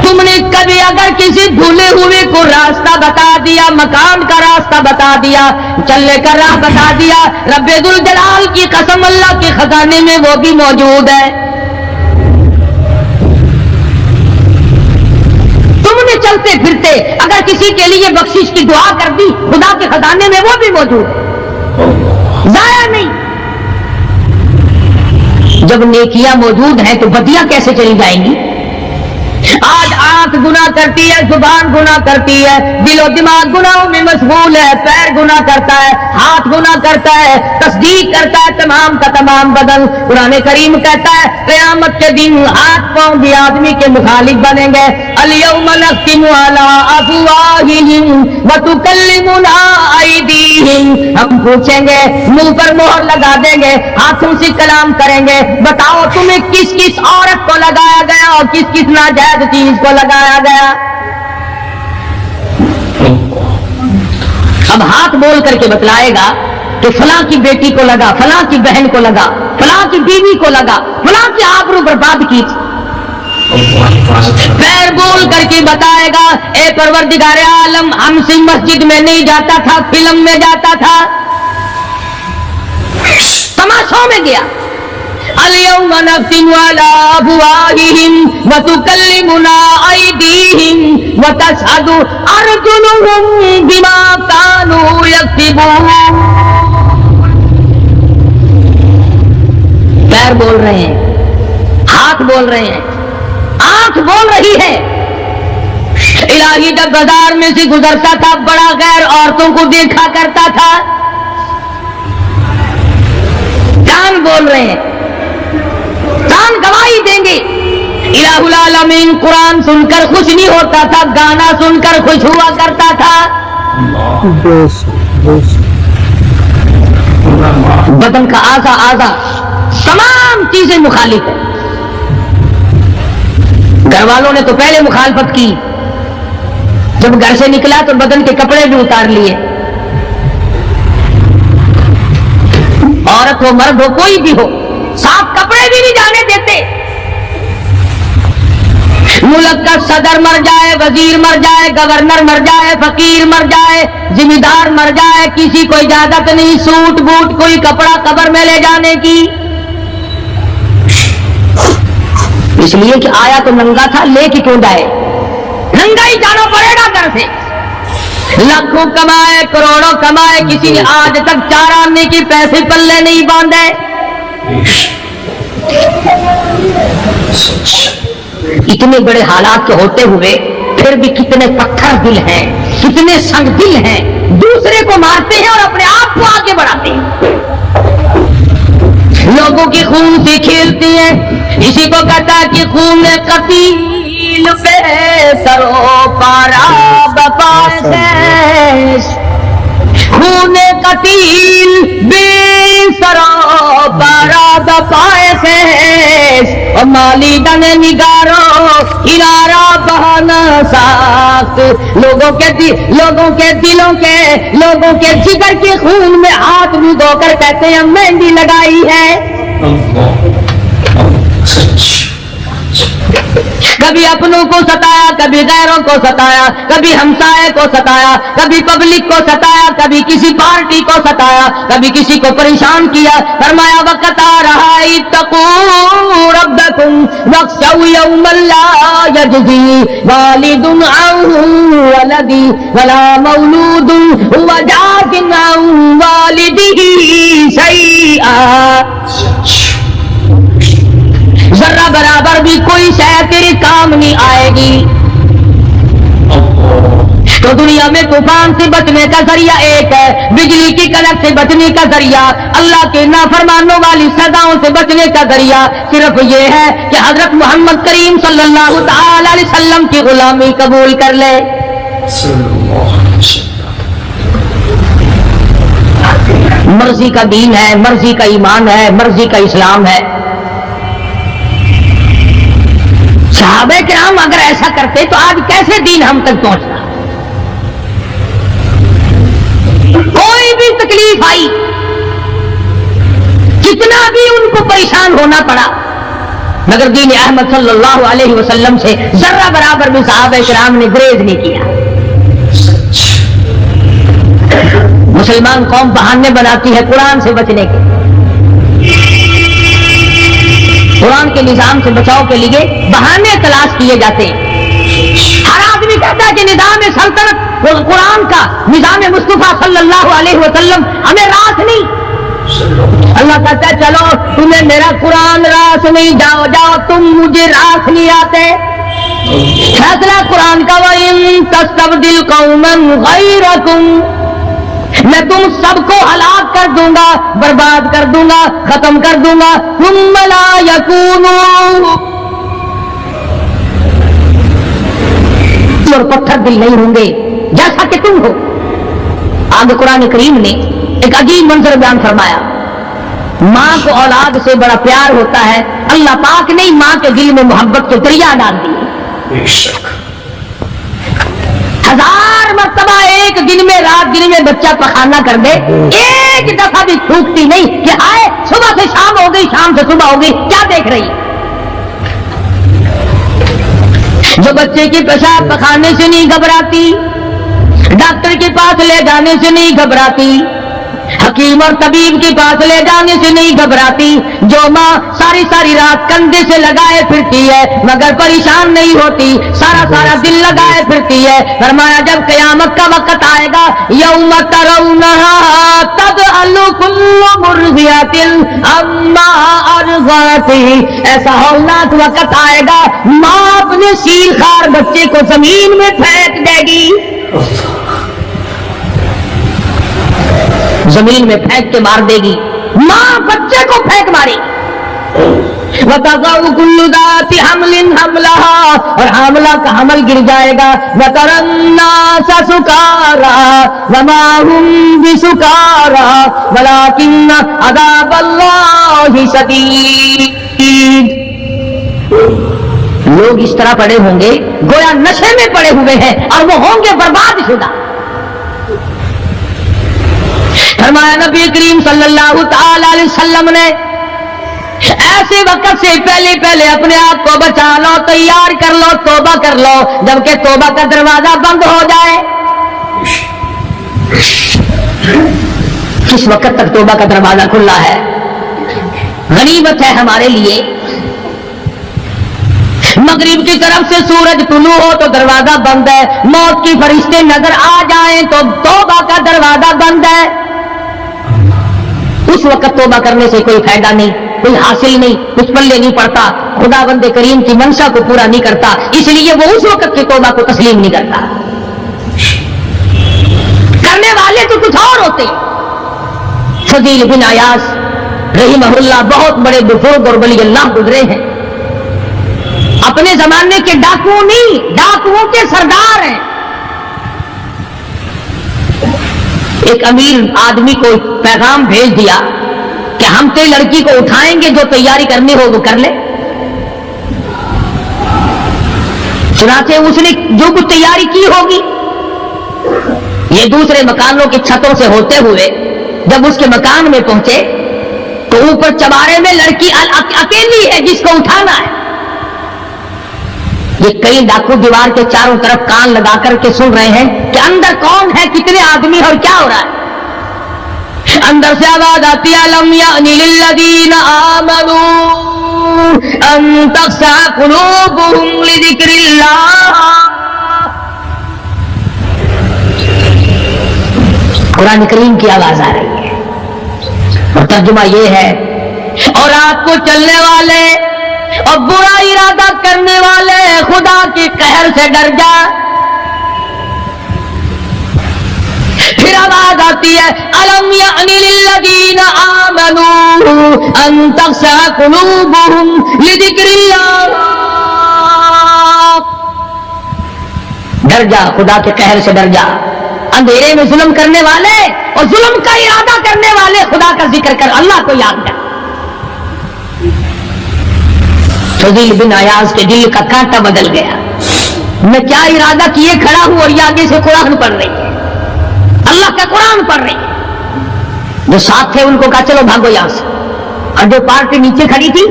تم نے کبھی اگر کسی بھولے ہوئے کو راستہ بتا دیا، مکان کا راستہ بتا دیا، چلنے کا راہ بتا دیا، رب ذوالجلال کی قسم اللہ کے خزانے میں وہ بھی موجود ہے۔ تم نے چلتے پھرتے اگر کسی کے لیے بخشش کی دعا کر دی، خدا کے خزانے میں وہ بھی موجود ہے، ضائع نہیں۔ جب نیکیاں موجود ہیں تو بدیاں کیسے چلی جائیں گی؟ آج آنکھ گناہ کرتی ہے، زبان گناہ کرتی ہے، دل و دماغ گناہوں میں مشغول ہے، پیر گناہ کرتا ہے، ہاتھ گناہ کرتا ہے، تصدیق کرتا ہے تمام کا تمام بدن۔ قرآن کریم کہتا ہے قیامت کے دن ہاتھ پاؤں بھی آدمی کے مخالف بنیں گے۔ الیوم نختم علی افواہہم وتکلمنا ایدیہم، ہم پوچھیں گے، منہ پر مہر لگا دیں گے، ہاتھوں سے کلام کریں گے، بتاؤ تمہیں کس کس عورت کو لگایا گیا اور کس کس ناجائز چیز کو لگایا گیا۔ اب ہاتھ بول کر کے بتلائے گا کہ فلاں کی بیٹی کو لگا، فلاں کی بہن کو لگا، فلاں کی بیوی کو لگا، فلاں کی آبرو برباد کی۔ پیر بول کر کے بتائے گا اے پروردگار عالم، ہم سے مسجد میں نہیں جاتا تھا، فلم میں جاتا تھا، تماشوں میں گیا۔ الیوم نختم علی افواہہم وتکلمنا ایدیہم وتشہد ارجلہم بما کانوا یکسبون۔ پیر بول رہے ہیں، ہاتھ بول رہے ہیں، آنکھ بول رہی ہے۔ الہی جب بازار میں سے گزرتا تھا بڑا غیر عورتوں کو دیکھا کرتا تھا۔ کان بول رہے ہیں، کان گواہی دیں گے۔ الہ العالمین قرآن سن کر خوش نہیں ہوتا تھا، گانا سن کر خوش ہوا کرتا تھا۔ بدن کا اعضا تمام چیزیں مخالف ہیں۔ گھر والوں نے تو پہلے مخالفت کی، جب گھر سے نکلا تو بدن کے کپڑے بھی اتار لیے۔ عورت ہو مرد ہو کوئی بھی ہو، صاف کپڑے بھی نہیں جانے دیتے۔ ملک کا صدر مر جائے، وزیر مر جائے، گورنر مر جائے، فقیر مر جائے، ذمہ دار مر جائے، کسی کو اجازت نہیں سوٹ بوٹ کوئی کپڑا قبر میں لے جانے کی، اس لیے کہ آیا تو ننگا تھا، لے کے کیوں جائے؟ ننگا ہی جانا پڑے گا گھر سے۔ لاکھوں کمائے، کروڑوں کمائے، کسی نے آج تک 4 آنے کے پیسے پلے نہیں باندھے۔ اتنے بڑے حالات کے ہوتے ہوئے پھر بھی کتنے پتھر دل ہیں، کتنے سنگ دل ہیں، دوسرے کو مارتے ہیں اور اپنے آپ کو آگے بڑھاتے ہیں، لوگوں کے خون سے کھیلتے ہیں۔ اسی کو کہتا ہے کہ خون قتیل بے سرو پارا بپائے، خون قتیل بے سرو پارا بپائے، اور مالی دن نگارو کنارا بہانا ساخت، لوگوں کے دلوں کے، لوگوں کے جگر کے خون میں ہاتھ بھگو کر کہتے ہیں مہندی لگائی ہے۔ کبھی اپنوں کو ستایا، کبھی غیروں کو ستایا، کبھی ہمسائے کو ستایا، کبھی پبلک کو ستایا، کبھی کسی پارٹی کو ستایا، کبھی کسی کو پریشان کیا۔ فرمایا وقت آ رہا اتقوا ربکم واخشوا یوما لا یجزی والد عن ولدی ولا مولود هو جاز عن والدہ شیئا، ذرہ برابر بھی کوئی شے تیرے کام نہیں آئے گی۔ تو دنیا میں طوفان سے بچنے کا ذریعہ ایک ہے، بجلی کی کڑک سے بچنے کا ذریعہ، اللہ کے نافرمانوں والی سزاؤں سے بچنے کا ذریعہ صرف یہ ہے کہ حضرت محمد کریم صلی اللہ تعالی علیہ وسلم کی غلامی قبول کر لے۔ مرضی کا دین ہے، مرضی کا ایمان ہے، مرضی کا اسلام ہے۔ صحابہ کرام اگر ایسا کرتے تو آج کیسے دین ہم تک پہنچتا؟ کوئی بھی تکلیف آئی، کتنا بھی ان کو پریشان ہونا پڑا، مگر دین احمد صلی اللہ علیہ وسلم سے ذرہ برابر بھی صحابہ کرام نے گریز نہیں کیا۔ مسلمان قوم بہانے بناتی ہے قرآن سے بچنے کے، قرآن کے نظام سے بچاؤ کے لیے بہانے تلاش کیے جاتے ہیں۔ ہر آدمی کہتا ہے کہ نظام سلطنت قرآن کا، نظام مصطفیٰ صلی اللہ علیہ وسلم ہمیں راس نہیں۔ اللہ کہتا ہے چلو تمہیں میرا قرآن راس نہیں، جاؤ تم مجھے راس نہیں آتے۔ फैसला कुरान का, वइन तस्तबदिल कौमन गैरकुम, मैं तुम सबको हलाक कर दूंगा, बर्बाद कर दूंगा, खत्म कर दूंगा। सुम्मा ला यकूनू, और पत्थर दिल नहीं होंगे जैसा कि तुम हो। आगे कुरान करीम ने एक अजीब मंजर बयान फरमाया। माँ को औलाद से बड़ा प्यार होता है, अल्लाह पाक ने माँ के दिल में मोहब्बत के दरिया डाल दिए। बेशक 1000 मर्तबा एक दिन में, रात दिन में बच्चा पखाना कर दे, एक दफा भी थूकती नहीं कि आए सुबह से शाम हो गई, शाम से सुबह हो गई, क्या देख रही। जो बच्चे की पेशाब पखाने से नहीं घबराती, डॉक्टर के पास ले जाने से नहीं घबराती, हकीम और तबीब के पास ले जाने से नहीं घबराती, जो माँ सारी सारी रात कंधे से लगाए फिरती है मगर परेशान नहीं होती, सारा सारा दिल लगाए फिरती है। फरमाया जब क़यामत का वक्त आएगा, यौम तरौनहा तदअल्लु कुल्लु मुर्दियतिन अम्मा अर्ज़अती, ऐसा हौलनाक वक्त आएगा, माँ अपने सीलखार बच्चे को जमीन में फेंक देगी, जमीन में फेंक के मार देगी। माँ बच्चे को फेंक मारी। वतज़उ कुल्लु ज़ाति हमलिन हमलहा, और हामला का हमल गिर जाएगा। वतरन्नास सुकारा वमा हुम बिसुकारा वलाकिन्न अज़ाबल्लाहि शदीद। लोग इस तरह पड़े होंगे गोया नशे में पड़े हुए हैं और वो होंगे बर्बाद शुदा। फरमाया नबी करीम सल्लल्लाहु तआला अलैहि वसल्लम ने, ऐसे वक्त से पहले पहले अपने आप को बचा लो, तैयार कर लो, तौबा कर लो, जबकि तौबा का दरवाजा बंद हो जाए। किस वक्त तक तौबा का दरवाजा खुला है? गनीमत है हमारे लिए। मगरिब की तरफ से सूरज तुलू हो तो दरवाजा बंद है, मौत की फरिश्ते नजर आ जाएं तो तौबा का दरवाजा बंद है। उस वक्त तौबा करने से कोई फायदा नहीं, कोई हासिल नहीं, कुछ पल्ले नहीं पड़ता, खुदा बंदे करीम की मंशा को पूरा नहीं करता, इसलिए वो उस वक्त की तौबा को तस्लीम नहीं करता। करने वाले तो कुछ और होते। फजील बिन अयास रहीमहुल्लाह बहुत बड़े बुजुर्ग और वली अल्लाह गुजरे हैं, अपने जमाने के डाकू नहीं, डाकुओं के सरदार हैं। एक अमीर आदमी को पैगाम भेज दिया कि हम तेरी लड़की को उठाएंगे, जो तैयारी करनी हो वो कर ले। चुनाचे उसने जो कुछ तैयारी की होगी, ये दूसरे मकानों की छतों से होते हुए जब उसके मकान में पहुंचे तो ऊपर चबारे में लड़की अकेली है जिसको उठाना है। ये कई डाकू दीवार के चारों तरफ कान लगा करके सुन रहे हैं कि अंदर कौन है, कितने आदमी और क्या हो रहा है। अंदर से आवाज आती है, अलम यानी लिल्लज़ीना आमनू अन तख़शअ क़ुलूबुहुम लिज़िक्रिल्लाह। कुरान करीम की आवाज आ रही है और तर्जुमा ये है, और रात को चलने वाले और बुरा इरादा करने वाले खुदा के कहर से डर जा। फिर आवाज आती है, अलम यानी लिल्लज़ीना आमनू अन तख़शअ क़ुलूबुहुम लिज़िक्रिल्लाह। डर जा, खुदा के कहर से डर जा। अंधेरे में जुल्म करने वाले और जुल्म का इरादा करने वाले खुदा का जिक्र कर, अल्लाह को याद कर। फजील बिन अयाज के दिल का कांटा बदल गया। मैं क्या इरादा किए खड़ा हूं और ये आगे से कुरान पढ़ रही है, अल्लाह का कुरान पढ़ रही है। जो साथ थे उनको कहा चलो भागो यहां से, और जो पार्टी नीचे खड़ी थी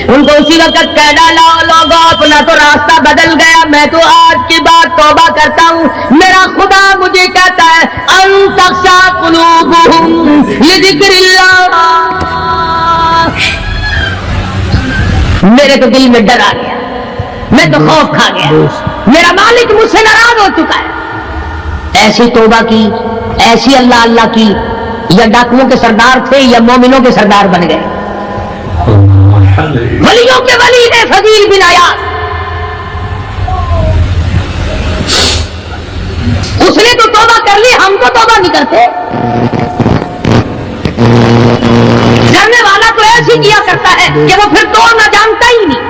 उनको उसी वक्त कह डाला, लोगों अपना तो रास्ता बदल गया, मैं तो आज की बात तौबा करता हूं। मेरा खुदा मुझे कहता है अन तख़शअ क़ुलूबुहुम लिज़िक्रिल्लाह। मेरे तो दिल में डर आ गया, मैं तो खौफ खा गया, मेरा मालिक मुझसे नाराज हो चुका है। ऐसी तौबा की, ऐसी अल्लाह अल्लाह की, या डाकुओं के सरदार थे या मोमिनों के सरदार बन गए। वलियों के वली है फजील बिन अयाज। उसने तो तौबा कर ली, हम तो तौबा नहीं करते। करने वाला तो ऐसे किया करता है कि वो फिर तो ना जानता ही नहीं।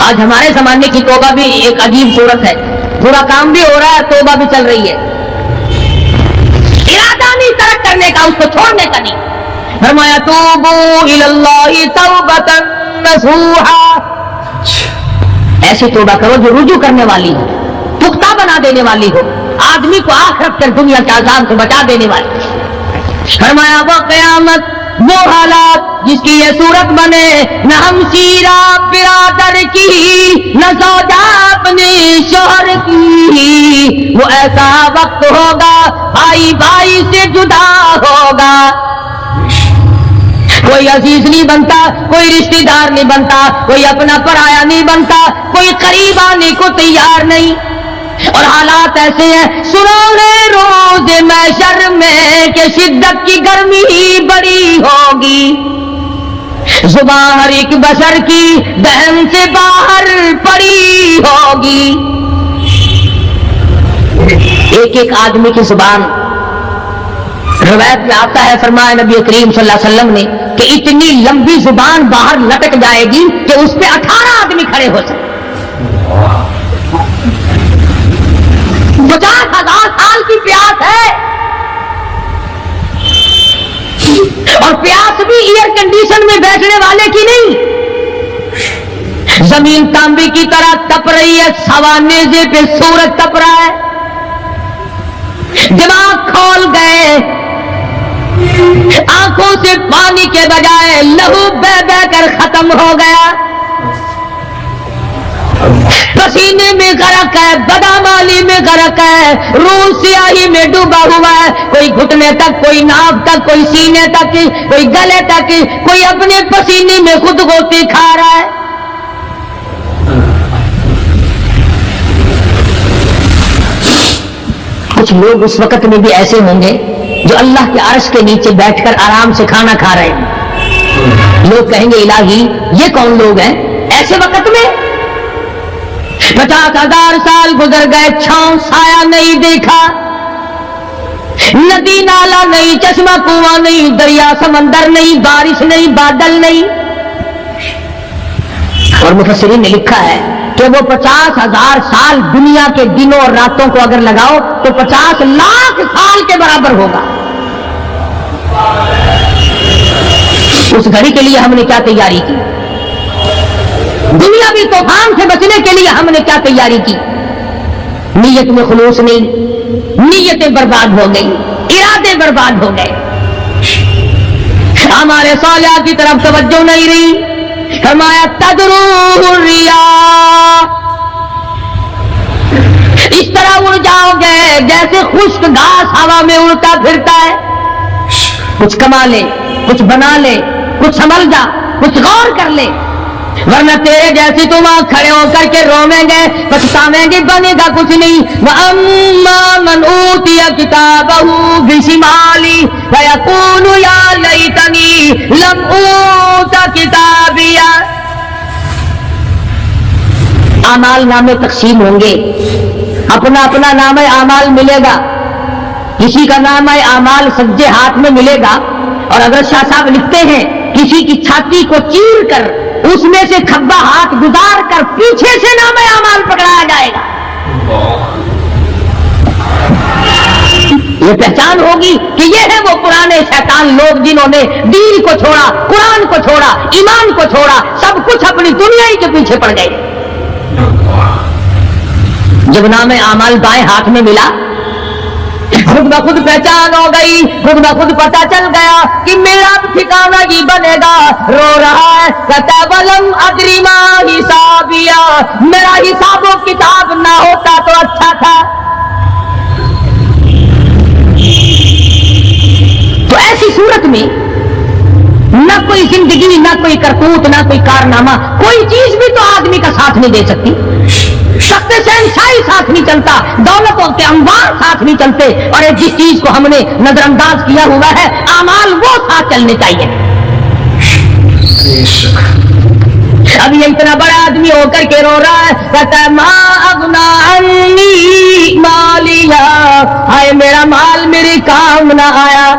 आज हमारे जमाने की तौबा भी एक अजीब सूरत है, बुरा काम भी हो रहा है, तौबा भी चल रही है। इरादा नहीं तरक करने का, उसको छोड़ने का नहीं। फरमाया तूबू इलल्लाहि तौबतन नसूहा, ऐसी तौबा करो जो रुजू करने वाली हो, पुख्ता बना देने वाली हो, आदमी को आखिरत कर दुनिया के अजाब से बचा देने वाली। फरमाया वो क़यामत, वो हालात जिसकी ये सूरत बने, न हम सीरा बिरादर की, न सौजा अपने शोहर की, वो ऐसा वक्त होगा भाई भाई से जुदा होगा। कोई अजीज नहीं बनता, कोई रिश्तेदार नहीं बनता, कोई अपना पराया नहीं बनता, कोई करीब आने को तैयार नहीं। और हालात ऐसे हैं, सुनोगे रोज महशर में कि शिद्दत की गर्मी ही बड़ी होगी, जुबान हर एक बशर की दहन से बाहर पड़ी होगी। एक एक आदमी की जुबान, रिवायत में आता है, फरमाया नबी करीम सल्लल्लाहु अलैहि वसल्लम ने कि इतनी लंबी जुबान बाहर लटक जाएगी कि उस पे 18 आदमी खड़े हो सकते। 50,000 साल की प्यास है, और प्यास भी एयर कंडीशन में बैठने वाले की नहीं। जमीन तांबे की तरह तप रही है, सवानेजे पे सूरज तप रहा है, दिमाग खोल गए, आंखों से पानी के बजाय लहू बह बह कर खत्म हो गया, पसीने में गरक है, बदामाली में गरक है, रूह स्याही में डूबा हुआ है, कोई घुटने तक, कोई नाक तक, कोई सीने तक, कोई गले तक, कोई अपने पसीने में खुद गोते खा रहा है। कुछ लोग उस वक्त में भी ऐसे होंगे जो अल्लाह के अर्श के नीचे बैठकर आराम से खाना खा रहे हैं। लोग कहेंगे इलाही ये कौन लोग हैं ऐसे वक्त में? 50,000 साल गुजर गए, छांव साया नहीं देखा, नदी नाला नहीं, चश्मा कुआं नहीं, दरिया समंदर नहीं, बारिश नहीं, बादल नहीं। और मुफस्सिरीन ने लिखा है कि वो 50,000 साल दुनिया के दिनों और रातों को अगर लगाओ तो 50 लाख साल के बराबर होगा। उस घड़ी के लिए हमने क्या तैयारी की? दुनियावी तूफान से बचने के लिए हमने क्या तैयारी की? नीयत में खुलूस नहीं, नीयतें बर्बाद हो गई, इरादे बर्बाद हो गए, हमारे सालिया की तरफ तवज्जो नहीं रही। फरमाया तदरूर रिया, इस तरह उड़ जाओगे जैसे खुश्क घास हवा में उड़ता फिरता है। कुछ कमा ले, कुछ बना ले, कुछ समझ जा, कुछ गौर कर ले, वरना तेरे जैसी तुम खड़े होकर के रोवेंगे, पछतावेंगे, बनेगा कुछ नहीं। वअम्मा मन ऊतिया किताबहू बिशिमाली फयकूलु या लैतनी लम ऊता किताबिया। आमाल नामे तकसीम होंगे, अपना अपना नाम आमाल मिलेगा, किसी का नाम आमाल सज्जे हाथ में मिलेगा। और अगर शाह साहब लिखते हैं किसी की छाती को चीर कर उसमें से खब्बा हाथ गुजार कर पीछे से नाम आमाल पकड़ाया जाएगा। ये पहचान होगी कि ये है वो पुराने शैतान लोग जिन्होंने दीन को छोड़ा, कुरान को छोड़ा, ईमान को छोड़ा, सब कुछ अपनी दुनिया ही के पीछे पड़ गए। जब नाम आमाल बाएं हाथ में मिला, खुद ब खुद पहचान हो गई, खुद ब खुद पता चल गया कि मेरा ठिकाना ही बनेगा। रो रहा है कतबलम अग्रिमा हिसाबिया, मेरा हिसाबो किताब ना होता तो अच्छा था। तो ऐसी सूरत में न कोई जिंदगी, न कोई करतूत, न कोई कारनामा, कोई चीज भी तो आदमी का साथ नहीं दे सकती। सख्त शहनशाही साथ नहीं चलता, दौलतों के अंबार साथ नहीं चलते। और जिस चीज को हमने नजरअंदाज किया हुआ है, आमाल वो साथ चलने चाहिए। اب یہ اتنا بڑا آدمی ہو کر کے رو رہا ہے, کہتا ہے ما اغنا عنی مالیا, ہائے میرا مال میرے کام نہ آیا.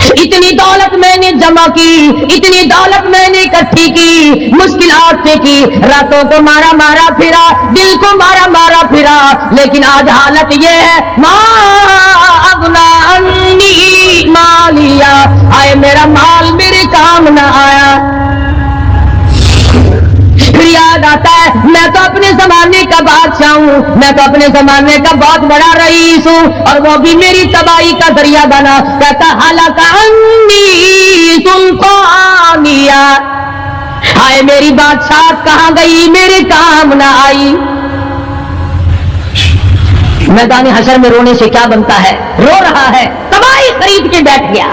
اتنی دولت میں نے جمع کی, اتنی دولت میں نے اکٹھی کی, مشکلات سے کی, راتوں کو مارا مارا پھرا, دل کو مارا مارا پھرا, لیکن آج حالت یہ ہے ما اغنا عنی مالیا, آئے میرا مال میرے کام نہ آیا. پھر یاد آتا ہے میں تو اپنے زمانے کا بادشاہ ہوں, میں تو اپنے زمانے کا بہت بڑا رئیس ہوں, اور وہ بھی میری تباہی کا ذریعہ بنا. کہتا ہلاک عنی سلطانیہ, ہائے میری بادشاہت کہاں گئی, میرے کام نہ آئی. میدان حشر میں رونے سے کیا بنتا ہے, رو رہا ہے, تباہی خرید کے بیٹھ گیا.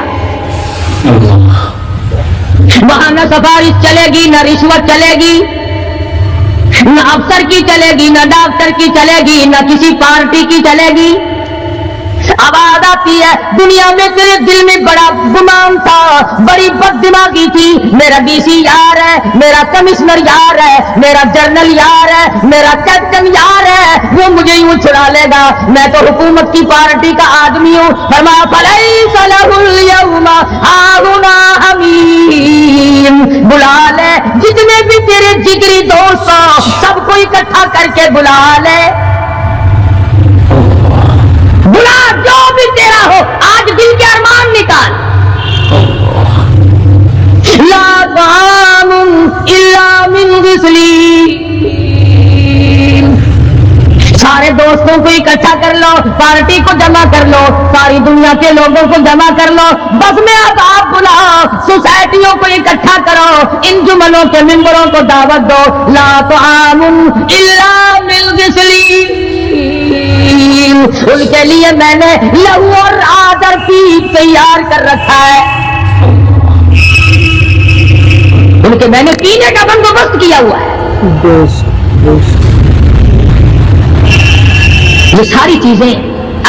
وہاں نہ سفارش چلے گی, نہ رشوت چلے گی, نہ افسر کی چلے گی, نہ ڈاکٹر کی چلے گی, نہ کسی پارٹی کی چلے گی. آواز آتی ہے دنیا میں تیرے دل میں بڑا گمان تھا, بڑی بد دماغی تھی, میرا ڈی سی یار ہے, میرا کمشنر یار ہے, میرا جنرل یار ہے, میرا کیپٹن یار ہے, وہ مجھے یوں چھڑا لے گا, میں تو حکومت کی پارٹی کا آدمی ہوں. فرمایا فلیس لہ اليوم ہاہنا حمیم, بلا لے جتنے بھی تیرے جگری دوست ہو سب کو اکٹھا کر کے بلا لے, بلا جو بھی تیرا ہو, آج دل کے ارمان نکال. لا طعام الا من غسلین, سارے دوستوں کو اکٹھا کر لو, پارٹی کو جمع کر لو, ساری دنیا کے لوگوں کو جمع کر لو, بس میں اب آپ بلاؤ, سوسائٹیوں کو اکٹھا کرو, انجمنوں کے ممبروں کو دعوت دو. لا طعام الا من غسلین, ان کے لیے میں نے لہو اور آدر پیپ تیار کر رکھا ہے, ان کے میں نے پینے کا بندوبست کیا ہوا ہے. یہ ساری چیزیں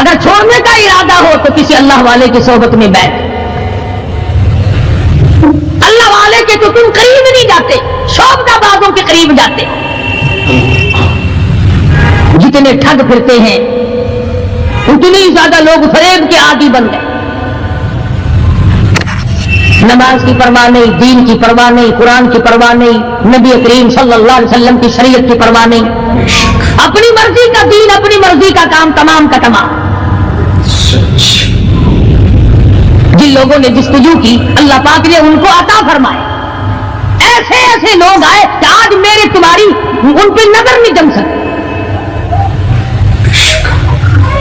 اگر چھوڑنے کا ارادہ ہو تو کسی اللہ والے کی صحبت میں بیٹھ, اللہ والے کے تو تم قریب نہیں جاتے, شوبدہ بازوں کے قریب جاتے. جتنے ٹھگ پھرتے ہیں اتنے ہی زیادہ لوگ فریب کے عادی بن گئے. نماز کی پرواہ نہیں, دین کی پرواہ نہیں, قرآن کی پرواہ نہیں, نبی کریم صلی اللہ علیہ وسلم کی شریعت کی پرواہ نہیں, اپنی مرضی کا دین, اپنی مرضی کا کام, تمام کا تمام. جن لوگوں نے جستجو کی اللہ پاک نے ان کو عطا فرمائے. ایسے ایسے لوگ آئے کہ آج میری تمہاری ان پہ نظر نہیں جم سکتی.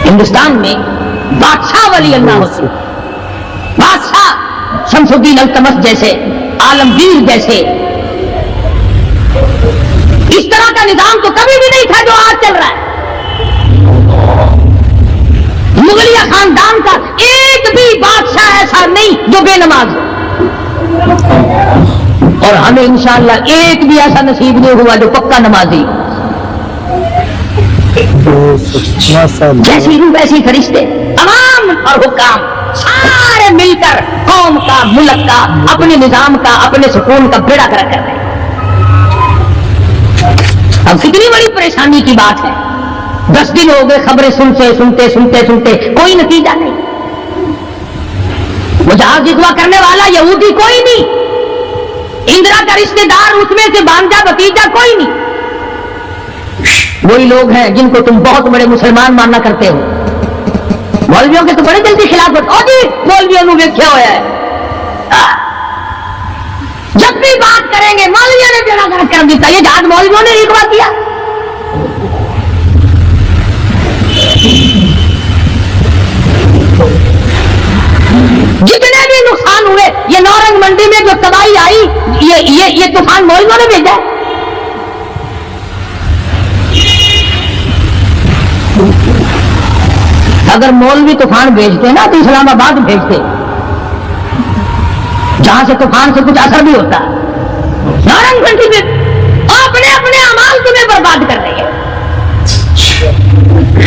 ہندوستان میں بادشاہ ولی اللہ ہوتے, بادشاہ شمس الدین التمش جیسے, عالمگیر جیسے, اس طرح کا نظام تو کبھی بھی نہیں تھا جو آج چل رہا ہے. مغلیہ خاندان کا ایک بھی بادشاہ ایسا نہیں جو بے نماز ہو, اور ہمیں انشاءاللہ ایک بھی ایسا نصیب نہیں ہوا جو پکا نمازی. جیسی روح ویسی فرشتے, تمام اور حکام سارے مل کر قوم کا, ملک کا, اپنے نظام کا, اپنے سکون کا بیڑا گرک کر رہے ہیں. اب کتنی بڑی پریشانی کی بات ہے, 10 دن ہو گئے خبریں سنتے کوئی نتیجہ نہیں. وہ جہاز اغوا کرنے والا یہودی کوئی نہیں, اندرا کا رشتے دار اس میں سے بانجا بتیجا کوئی نہیں. وہی لوگ ہیں جن کو تم بہت بڑے مسلمان ماننا کرتے ہو. مولویوں کے تو بڑے جلدی خلاف ہوتے, اور جی مولویوں نے دیکھا ہوا ہے, جب بھی بات کریں گے مولویوں نے بیڑا گرک کر دیتا. یہ جہاز مولویوں نے اغوا کیا. جتنے بھی نقصان ہوئے, یہ نورنگ منڈی میں جو تباہی آئی, یہ طوفان مولویوں نے بھیجا ہے. اگر مولوی طوفان بھیجتے نا تو اسلام آباد بھیجتے, جہاں سے طوفان سے کچھ اثر بھی ہوتا. نارنگ منڈی میں اپنے اپنے اعمال تمہیں برباد کر رہی ہے.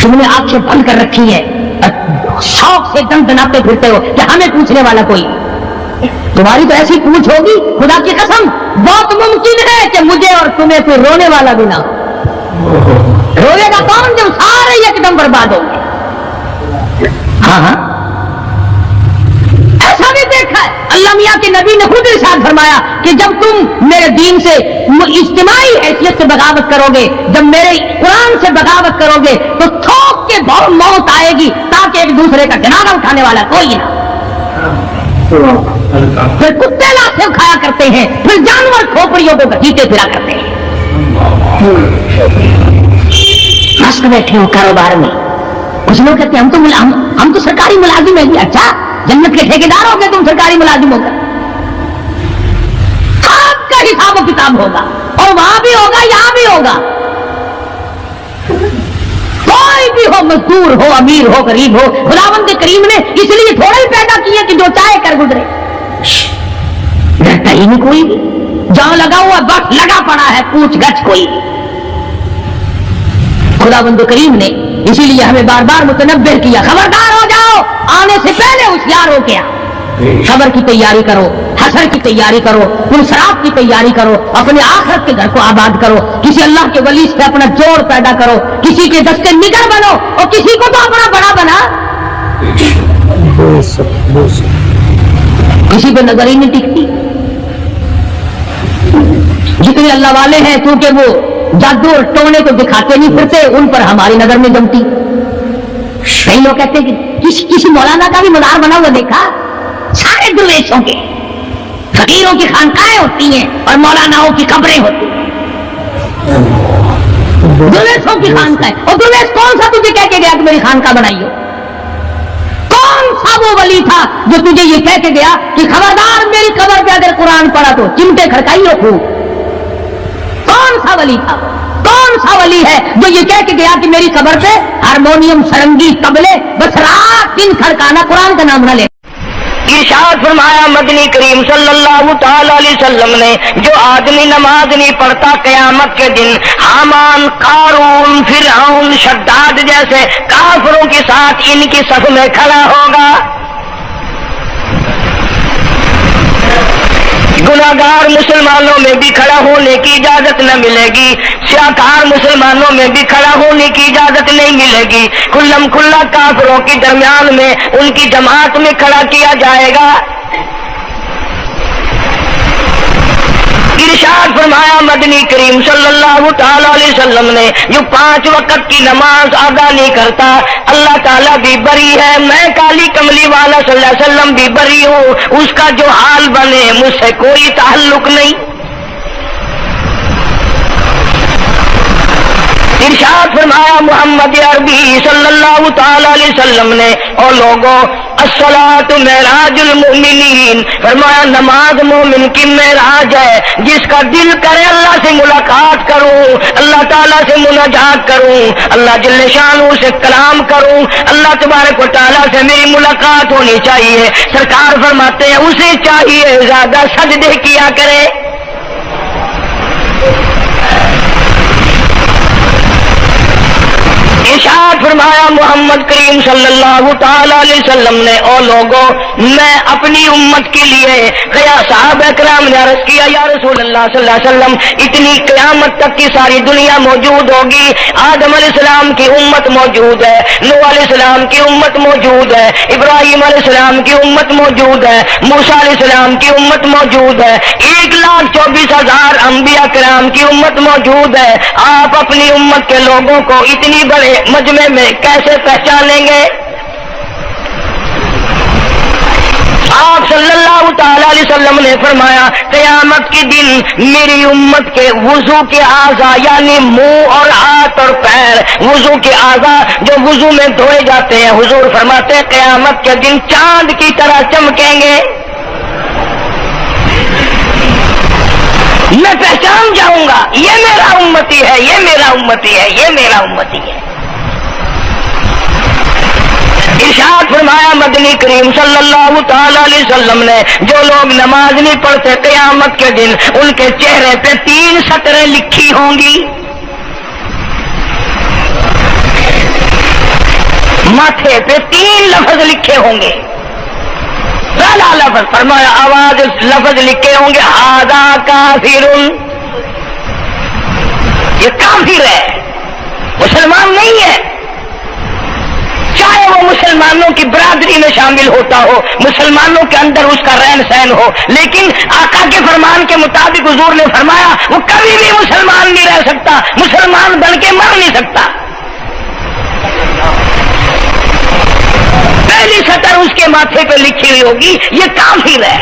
تم نے آنکھیں بند کر رکھی ہے, شوق سے دم دناتے پھرتے ہو کہ ہمیں پوچھنے والا کوئی. تمہاری تو ایسی پوچھ ہوگی خدا کی قسم بہت ممکن ہے کہ مجھے اور تمہیں کوئی رونے والا بھی نہ ہو. روئے گا کون جب سارے ایک دم برباد ہوں گے. ہاں ہاں ایسا بھی دیکھا ہے. اللہ میاں کے نبی نے خود ارشاد فرمایا کہ جب تم میرے دین سے اجتماعی حیثیت سے بغاوت کرو گے, جب میرے قرآن سے بغاوت کرو گے تو تھوک کے بہت موت آئے گی تاکہ ایک دوسرے کا جنازہ اٹھانے والا کوئی نہ. پھر کتے لاتے کھایا کرتے ہیں, پھر جانور کھوپڑیوں کو گھسیٹے پھرا کرتے ہیں. مست بیٹھے ہو کاروبار میں, کچھ لوگ کہتے ہیں ہم تو سرکاری ملازم ہیں. اچھا جنت کے ٹھیکیدار ہو گئے تم سرکاری ملازم ہو گئے. آپ کا حساب و کتاب ہوگا اور وہاں بھی ہوگا یہاں بھی ہوگا. کوئی بھی ہو, مزدور ہو امیر ہو غریب ہو, خداوند کریم نے اس لیے تھوڑا ہی پیدا کیے کہ جو چاہے کر گزرے. ڈرتا ہی نہیں کوئی بھی, جہاں لگا ہوا بس لگا پڑا ہے, پوچھ گچھ کوئی بھی. خداوند کریم نے اسی لیے ہمیں بار بار متنبہ کیا, خبردار ہو جاؤ, آنے سے پہلے ہوشیار ہو گیا. خبر کی تیاری کرو, حشر کی تیاری کرو, پرسرات کی تیاری کرو, اپنے آخرت کے گھر کو آباد کرو. کسی اللہ کے ولی سے اپنا جوڑ پیدا کرو, کسی کے دستے نگر بنو, اور کسی کو تو اپنا بڑا بنا. کسی پہ نظر ہی نہیں ٹکتی. جتنے اللہ والے ہیں کیونکہ وہ جادو اور ٹونے کو دکھاتے نہیں پھرتے, ان پر ہماری نظر میں جمتی. کئی لوگ کہتے ہیں کہ کسی مولانا کا بھی مزار بنا ہوا دیکھا. سارے درویشوں کے, فقیروں کی خانقاہیں ہوتی ہیں اور مولاناؤں کی قبریں ہوتی ہیں. درویشوں کی خانقاہیں, اور درویش کون سا تجھے کہہ کے گیا کہ میری خانقاہ بنائی ہو؟ کون سا وہ ولی تھا جو تجھے یہ کہہ کے گیا کہ خبردار میری قبر پہ اگر قرآن پڑھا تو چمٹے کھڑکائی رکھو؟ کون سا ولی تھا؟ کون سا ولی ہے جو یہ کہہ کے گیا کہ میری قبر پہ ہارمونیم سرنگی طبلے بس رات دن کھڑکانا, قرآن کا نام نہ لے؟ ارشاد فرمایا مدنی کریم صلی اللہ تعالی علیہ وسلم نے, جو آدمی نماز نہیں پڑھتا قیامت کے دن حامان, قارون, فرعون, شداد جیسے کافروں کے ساتھ ان کی صف میں کھڑا ہوگا. گناہگار مسلمانوں میں بھی کھڑا ہونے کی اجازت نہ ملے گی, سیاکار مسلمانوں میں بھی کھڑا ہونے کی اجازت نہیں ملے گی. کلم کھلا کافروں کے درمیان میں ان کی جماعت میں کھڑا کیا جائے گا. ارشاد فرمایا مدنی کریم صلی اللہ تعالی علیہ وسلم نے, جو 5 وقت کی نماز ادا نہیں کرتا اللہ تعالیٰ بھی بری ہے, میں کالی کملی والا صلی اللہ علیہ وسلم بھی بری ہوں, اس کا جو حال بنے مجھ سے کوئی تعلق نہیں. ارشاد فرمایا محمد عربی صلی اللہ تعالی علیہ وسلم نے, اور لوگوں الصلاۃ معراج المؤمنین, فرمایا نماز مومن کی معراج ہے. جس کا دل کرے اللہ سے ملاقات کروں, اللہ تعالیٰ سے مناجات کروں, اللہ جل شانہ سے کلام کروں, اللہ تبارک و تعالیٰ سے میری ملاقات ہونی چاہیے. سرکار فرماتے ہیں اسے چاہیے زیادہ سجدے کیا کرے. ارشاد فرمایا محمد کریم صلی اللہ تعالی علیہ وسلم نے, اور لوگوں میں اپنی امت کے لیے صحابہ کرام نے عرض کیا یا رسول اللہ صلی اللہ علیہ وسلم, اتنی قیامت تک کی ساری دنیا موجود ہوگی, آدم علیہ السلام کی امت موجود ہے, نوح علیہ السلام کی امت موجود ہے, ابراہیم علیہ السلام کی امت موجود ہے, موسیٰ علیہ السلام کی امت موجود ہے, 1,24,000 انبیاء کرام کی امت موجود ہے. آپ اپنی امت کے لوگوں کو اتنی بڑے مجمع میں کیسے پہچانیں گے؟ آپ صلی اللہ تعالی علیہ وسلم نے فرمایا قیامت کے دن میری امت کے وضو کے اعضاء یعنی منہ اور ہاتھ اور پیر, وضو کے اعضاء جو وضو میں دھوئے جاتے ہیں, حضور فرماتے ہیں قیامت کے دن چاند کی طرح چمکیں گے. میں پہچان جاؤں گا یہ میرا امتی ہے, یہ میرا امتی ہے, یہ میرا امتی ہے. ارشاد فرمایا مدنی کریم صلی اللہ تعالی علیہ وسلم نے, جو لوگ نماز نہیں پڑھتے قیامت کے دن ان کے چہرے پہ 3 سطریں لکھی ہوں گی, ماتھے پہ 3 لفظ لکھے ہوں گے. आला लफ्ज, फरमाया आवाज लफ्ज लिखे होंगे हादा काफिरुन, ये काफिर है, मुसलमान नहीं है। चाहे वो मुसलमानों की बरादरी में शामिल होता हो, मुसलमानों के अंदर उसका रहन सहन हो, लेकिन आका के फरमान के मुताबिक हुजूर ने फरमाया वो कभी भी मुसलमान नहीं रह सकता, मुसलमान बन के मर नहीं सकता। पहली सतर उसके माथे पे लिखी हुई होगी ये काफिर है,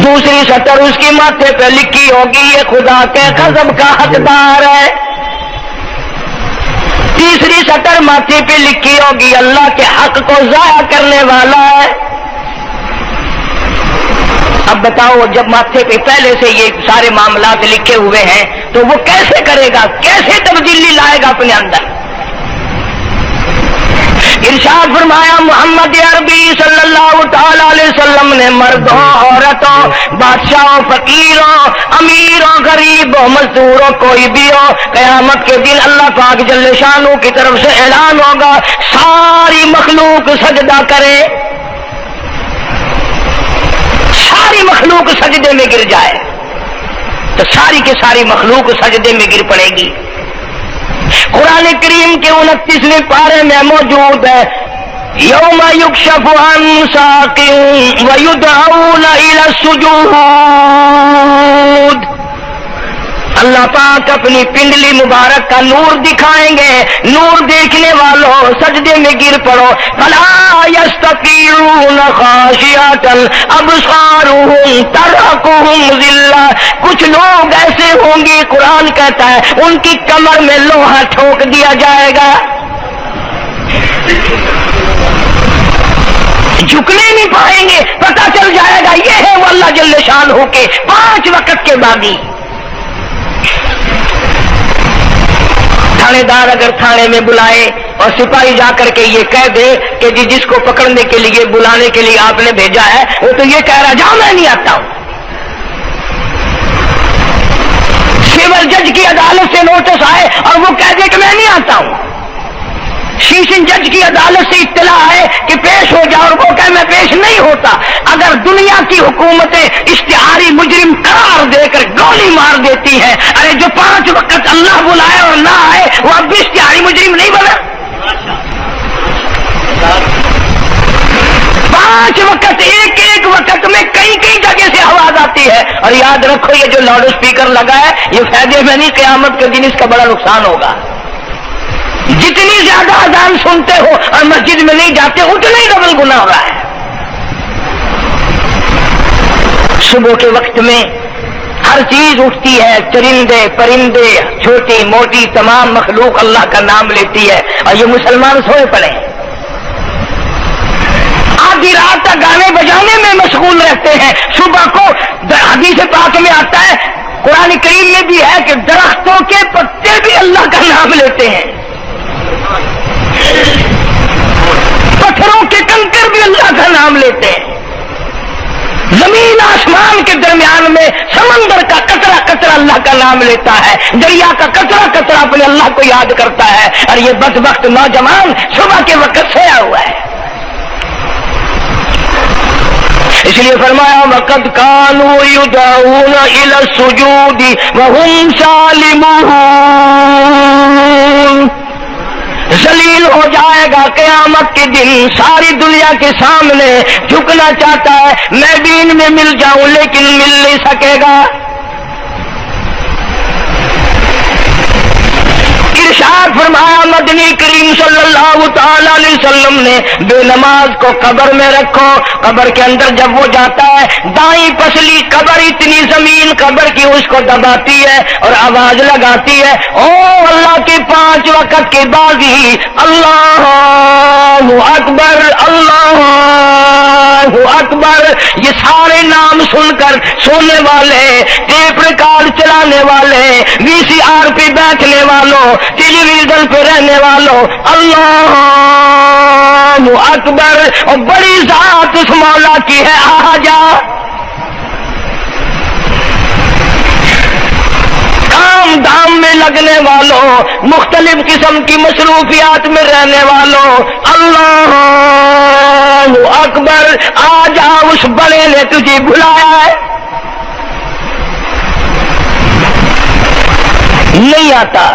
दूसरी सतर उसके माथे पे लिखी होगी ये खुदा के गज़ब का हकदार है, तीसरी सतर माथे पे लिखी होगी अल्लाह के हक को जाया करने वाला है। अब बताओ, जब माथे पे पहले से ये सारे मामलात लिखे हुए हैं तो वो कैसे करेगा, कैसे तब्दीली लाएगा अपने अंदर। इरशाद फरमाया मोहम्मद अरबी सल्लल्लाहु तआला अलैहि वसल्लम ने मर्दों, औरतों, बादशाहों, फकीरों, अमीरों, गरीबों, मजदूरों, कोई भी हो, कयामत के दिन अल्लाह पाक जल्ले शानू की तरफ से ऐलान होगा सारी मखलूक सजदा करे, सारी मखलूक सजदे में गिर जाए, तो सारी की सारी मखलूक सजदे में गिर पड़ेगी। कुरान करीम के 29वें पारे में मौजूद है यौमा युक्शफु अन साकिन व युदऊना इला सुजूद, अल्लाह पाक अपनी पिंडली मुबारक का नूर दिखाएंगे, नूर देखने वालों सजदे में गिर पड़ो। फला यस्तकीऊन खाशियतन अबसारुहुम तरकुहुम जिल्ला, कुछ लोग ऐसे होंगे, कुरान कहता है उनकी कमर में लोहा ठोक दिया जाएगा, झुकने नहीं पाएंगे, पता चल जाएगा ये है वो अल्लाह जल्ले शान होके 5 वक्त के बागी। थानेदार अगर थाने में बुलाए और सिपाही जाकर के ये कह दे कि जी जिसको पकड़ने के लिए बुलाने के लिए आपने भेजा है वो तो ये कह रहा जाओ मैं नहीं आता हूं। सिविल जज की अदालत से नोटिस आए और वो कह दे कि मैं नहीं आता हूं, शीशन जज की अदालत से इत्तला है कि पेश हो जाओ और वो कहे मैं पेश नहीं होता। अगर दुनिया की हुकूमतें इश्तिहारी मुजरिम करार देकर गोली मार देती है, अरे जो 5 वक्त अल्लाह बुलाए और ना आए वो अब भी इश्तिहारी मुजरिम नहीं बना। 5 वक्त एक वक्त में कई जगह से आवाज आती है। और याद रखो ये जो लाउड स्पीकर लगा है ये फायदे में नहीं, क़यामत के दिन इसका बड़ा नुकसान होगा। जितनी ज्यादा अजान सुनते हो और मस्जिद में नहीं जाते उतना ही डबल गुनाह हो रहा है। सुबह के वक्त में हर चीज उठती है, चरिंदे परिंदे छोटी मोटी तमाम मखलूक अल्लाह का नाम लेती है और ये मुसलमान सोए पड़े हैं, आधी रात तक गाने बजाने में मशगूल रहते हैं। सुबह को हदीस पाक में आता है, कुरान करीम में भी है कि दरख्तों के पत्ते भी अल्लाह का नाम लेते हैं, पत्थरों के कंकर भी अल्लाह का नाम लेते हैं, जमीन आसमान के दरमियान में समंदर का कतरा कतरा अल्लाह का नाम लेता है, दरिया का कतरा कतरा अपने अल्लाह को याद करता है। और ये बदबख्त नौजवान सुबह के वक्त सोया हुआ है। इसलिए फरमाया वक़द कानू युदऊना इला सुजूदी व हुम सालिमून, जलील हो जाएगा क़यामत के दिन, सारी दुनिया के सामने झुकना चाहता है, मैं भी इनमें मिल जाऊं लेकिन मिल नहीं सकेगा। इरशाद फरमाया मदनी करीम सल्लल्लाहु तआला अलैहि वसल्लम ने बेनमाज को कब्र में रखो, कब्र के अंदर जब वो जाता है दाईं पसली कब्र इतनी जमीन कब्र की उसको दबाती है और आवाज लगाती है ओ अल्लाह की 5 वक्त की बागी, अल्लाहु अकबर अल्लाहु अकबर। ये सारे नाम सुनकर सोने वाले, टेप रिकॉर्ड चलाने वाले, VCR पे बैठने वालों, टेलीविजन पे रहने वालों अल्लाहु अकबर और बड़ी जात उस मौला की है आजा। काम धाम में लगने वालों, मुख्तलिफ किस्म की मसरूफियात में रहने वालों, अल्लाह अकबर, आज आ उस बड़े ने तुझे बुलाया है। नहीं आता।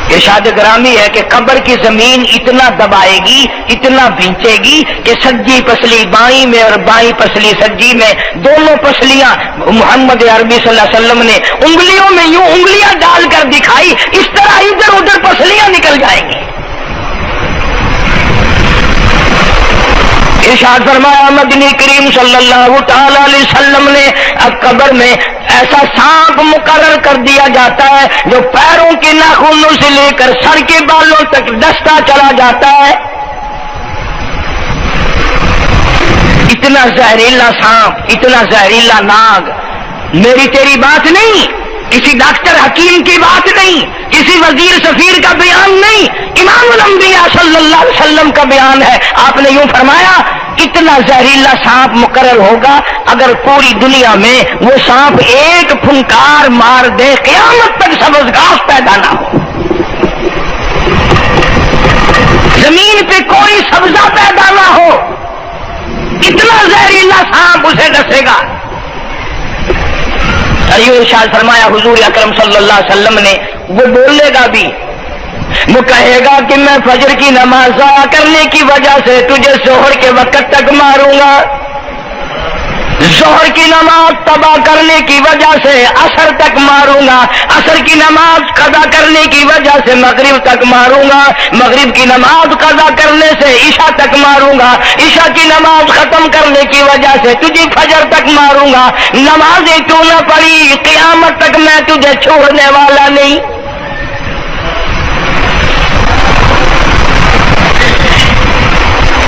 इरशाद ग्रामी है कि कब्र की जमीन इतना दबाएगी, इतना भींचेगी कि सज्जी पसली बाई में और बाई पसली सज्जी में, दोनों पसलियां मोहम्मद अरबी सल्लल्लाहु अलैहि वसल्लम ने उंगलियों में यूं उंगलियां डालकर दिखाई, इस तरह इधर उधर पसलियां निकल जाएंगी। इरशाद फरमाया मदनी करीम सल्लल्लाहु तआला अलैहि वसल्लम ने अब कब्र में ऐसा सांप मुकर्रर कर दिया जाता है जो पैरों के नाखूनों से लेकर सर के बालों तक डसता चला जाता है। इतना जहरीला सांप, इतना जहरीला नाग, मेरी तेरी बात नहीं, किसी डॉक्टर हकीम की बात नहीं, किसी वजीर सफीर का बयान नहीं, इमामुल अंबिया सल्लल्लाहु अलैहि वसल्लम का बयान है। आपने यूं फरमाया इतना जहरीला सांप मुकर्रर होगा, अगर पूरी दुनिया में वो सांप एक फुंकार मार दे, क़यामत तक सब्ज़ घास पैदा ना हो, जमीन पे कोई सब्जा पैदा ना हो, इतना जहरीला सांप उसे डसेगा। इरशाद फरमाया हुजूर अकरम सल्लल्लाहु अलैहि वसल्लम ने, वो बोलेगा भी, वो कहेगा कि मैं फजर की नमाज ज़ाया करने की वजह से तुझे जोहर के वक्त तक मारूंगा, जोहर की नमाज तबाह करने की वजह से असर तक मारूंगा, असर की नमाज कज़ा करने की वजह से मगरिब तक मारूंगा, मगरिब की नमाज कज़ा करने से ईशा तक मारूंगा, ईशा की नमाज खत्म करने की वजह से तुझे फजर तक मारूंगा। नमाजें तू न पढ़ी, क़यामत तक मैं तुझे छोड़ने वाला नहीं।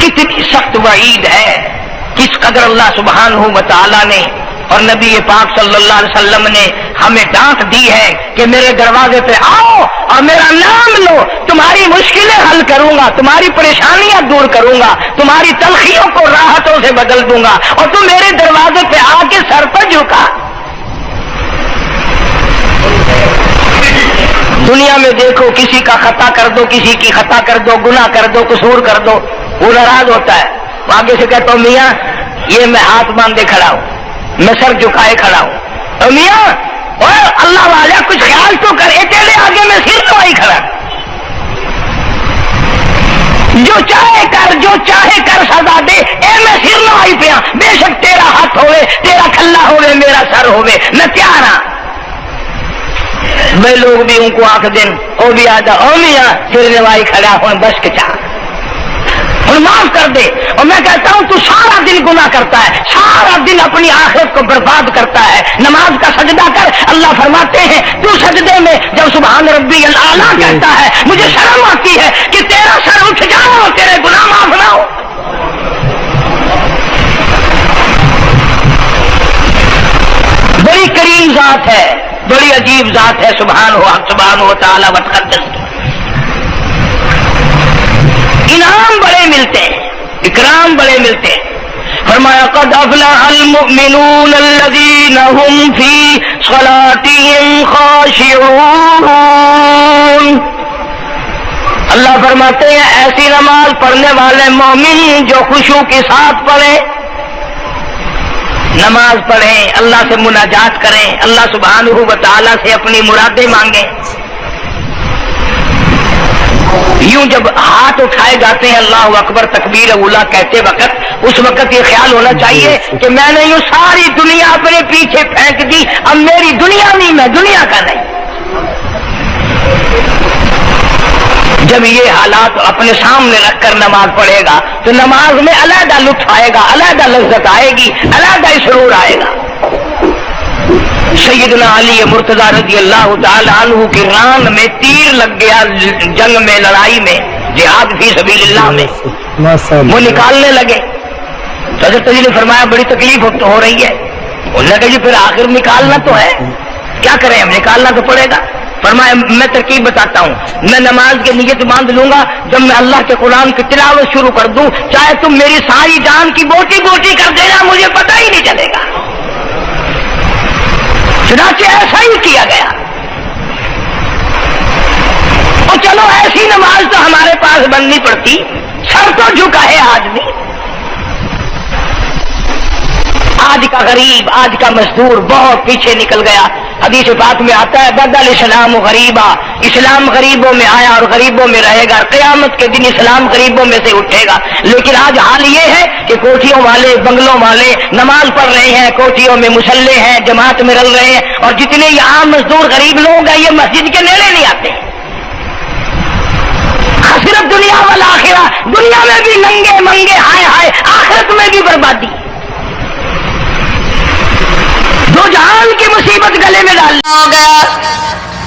कितनी सख्त वईद है, किस कदर अल्लाह सुब्हानहू व तआला ने और नबी पाक सल्लल्लाहु अलैहि वसल्लम ने हमें डांट दी है कि मेरे दरवाजे पे आओ और मेरा नाम लो, तुम्हारी मुश्किलें हल करूंगा, तुम्हारी परेशानियां दूर करूंगा, तुम्हारी तलखियों को राहतों से बदल दूंगा, और तुम मेरे दरवाजे पे आके सर पर झुका। दुनिया में देखो, किसी का खता कर दो, किसी की खता कर दो, गुनाह कर दो, कसूर कर दो, वो नाराज होता है, आगे से कहता हूं मियां ये मैं हाथ बांधे खड़ा हूं, मैं सर झुकाए खड़ा हूं, और मियां ओए अल्लाह वाला कुछ ख्याल तो करे, तेरे आगे मैं सिर नवाई खड़ा, जो चाहे कर, जो चाहे कर सजा दे, ए मैं सिर नवाई पे, बेशक तेरा हाथ होवे, तेरा खल्ला होवे, मेरा सर होवे, मैं तैयार हां। मैं लोग भी उनको आंख दिन ओ भी आदा ओ मियां सिर नवाई खड़ा हो, बस के चाह और माफ कर दे। और मैं कहता हूं तू सारा दिन गुनाह करता है, सारा दिन अपनी आखिरत को बर्बाद करता है, नमाज का सजदा कर। अल्लाह फरमाते हैं तू सजदे में जब सुभान रब्बी अल आला कहता है, मुझे शर्म आती है कि तेरा सर उठ जाओ और तेरे गुनाह माफ ना हो। बड़ी करीम जात है, बड़ी अजीब जात है, सुभान व तआला व तक़द्दस। इनाम बड़े मिलते हैं, इकराम बड़े मिलते हैं। फरमाया क़द अफ़लहल मुमिनून अल्लज़ीना हुम फ़ी सलातिहिम ख़ाशिऊन। अल्लाह फरमाते हैं ऐसी नमाज पढ़ने वाले मोमिन जो खुशू के साथ पढ़े, नमाज पढ़ें, अल्लाह से मुनाजात करें, अल्लाह सुब्हानहू व तआला से अपनी मुरादें मांगे। यूं जब हाथ उठाए जाते हैं अल्लाह अकबर तकबीर उला कहते वक्त, उस वक्त ये ख्याल होना चाहिए कि मैंने यूं सारी दुनिया अपने पीछे फेंक दी, अब मेरी दुनिया नहीं, मैं दुनिया का नहीं। जब ये हालात अपने सामने रखकर नमाज पढ़ेगा तो नमाज में अलहदा लुत्फ आएगा, अलहदा लज्जत आएगी, अलहदा सुरूर आएगा। सैयदना अली मुर्तजा रज़ी अल्लाह तआला अन्हु की रान में तीर लग गया, जंग में, लड़ाई में, जिहाद फी सबीलिल्लाह में, वो निकालने लगे तो हज़रत अली ने फरमाया बड़ी तकलीफ हो रही है। उन्होंने कहा जी फिर आखिर निकालना तो है, क्या करें, हम निकालना तो पड़ेगा। फरमाया मैं तरकीब बताता हूँ, मैं नमाज की नियत बांध लूंगा, जब मैं अल्लाह के कुरान की तिलावत शुरू कर दूं, चाहे तुम मेरी सारी जान की बोटी बोटी कर देना, मुझे पता ही नहीं चलेगा। चुनांचे ऐसा ही किया गया। مسلمانوں ایسی نماز تو ہمارے پاس بننی پڑتی، سر تو جھکا ہے آدمی. آج کا غریب، آج کا مزدور بہت پیچھے نکل گیا. حدیث پاک میں آتا ہے بدل الاسلام غریبا، اسلام غریبوں میں آیا اور غریبوں میں رہے گا، قیامت کے دن اسلام غریبوں میں سے اٹھے گا. لیکن آج حال یہ ہے کہ کوٹھیوں والے، بنگلوں والے نماز پڑھ رہے ہیں، کوٹھیوں میں مصلے ہیں، جماعت میں رل رہے ہیں، اور جتنے یہ عام مزدور غریب لوگ ہیں یہ مسجد کے نیڑے نہیں آتے. خسرت دنیا والآخرہ، دنیا میں بھی ننگے منگے ہائے ہائے، آخرت میں بھی بربادی. دو جہان کی مصیبت گلے میں ڈال ہو گیا.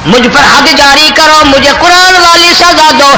مجھ پر حد جاری کرو، مجھے قرآن والی سزا دو.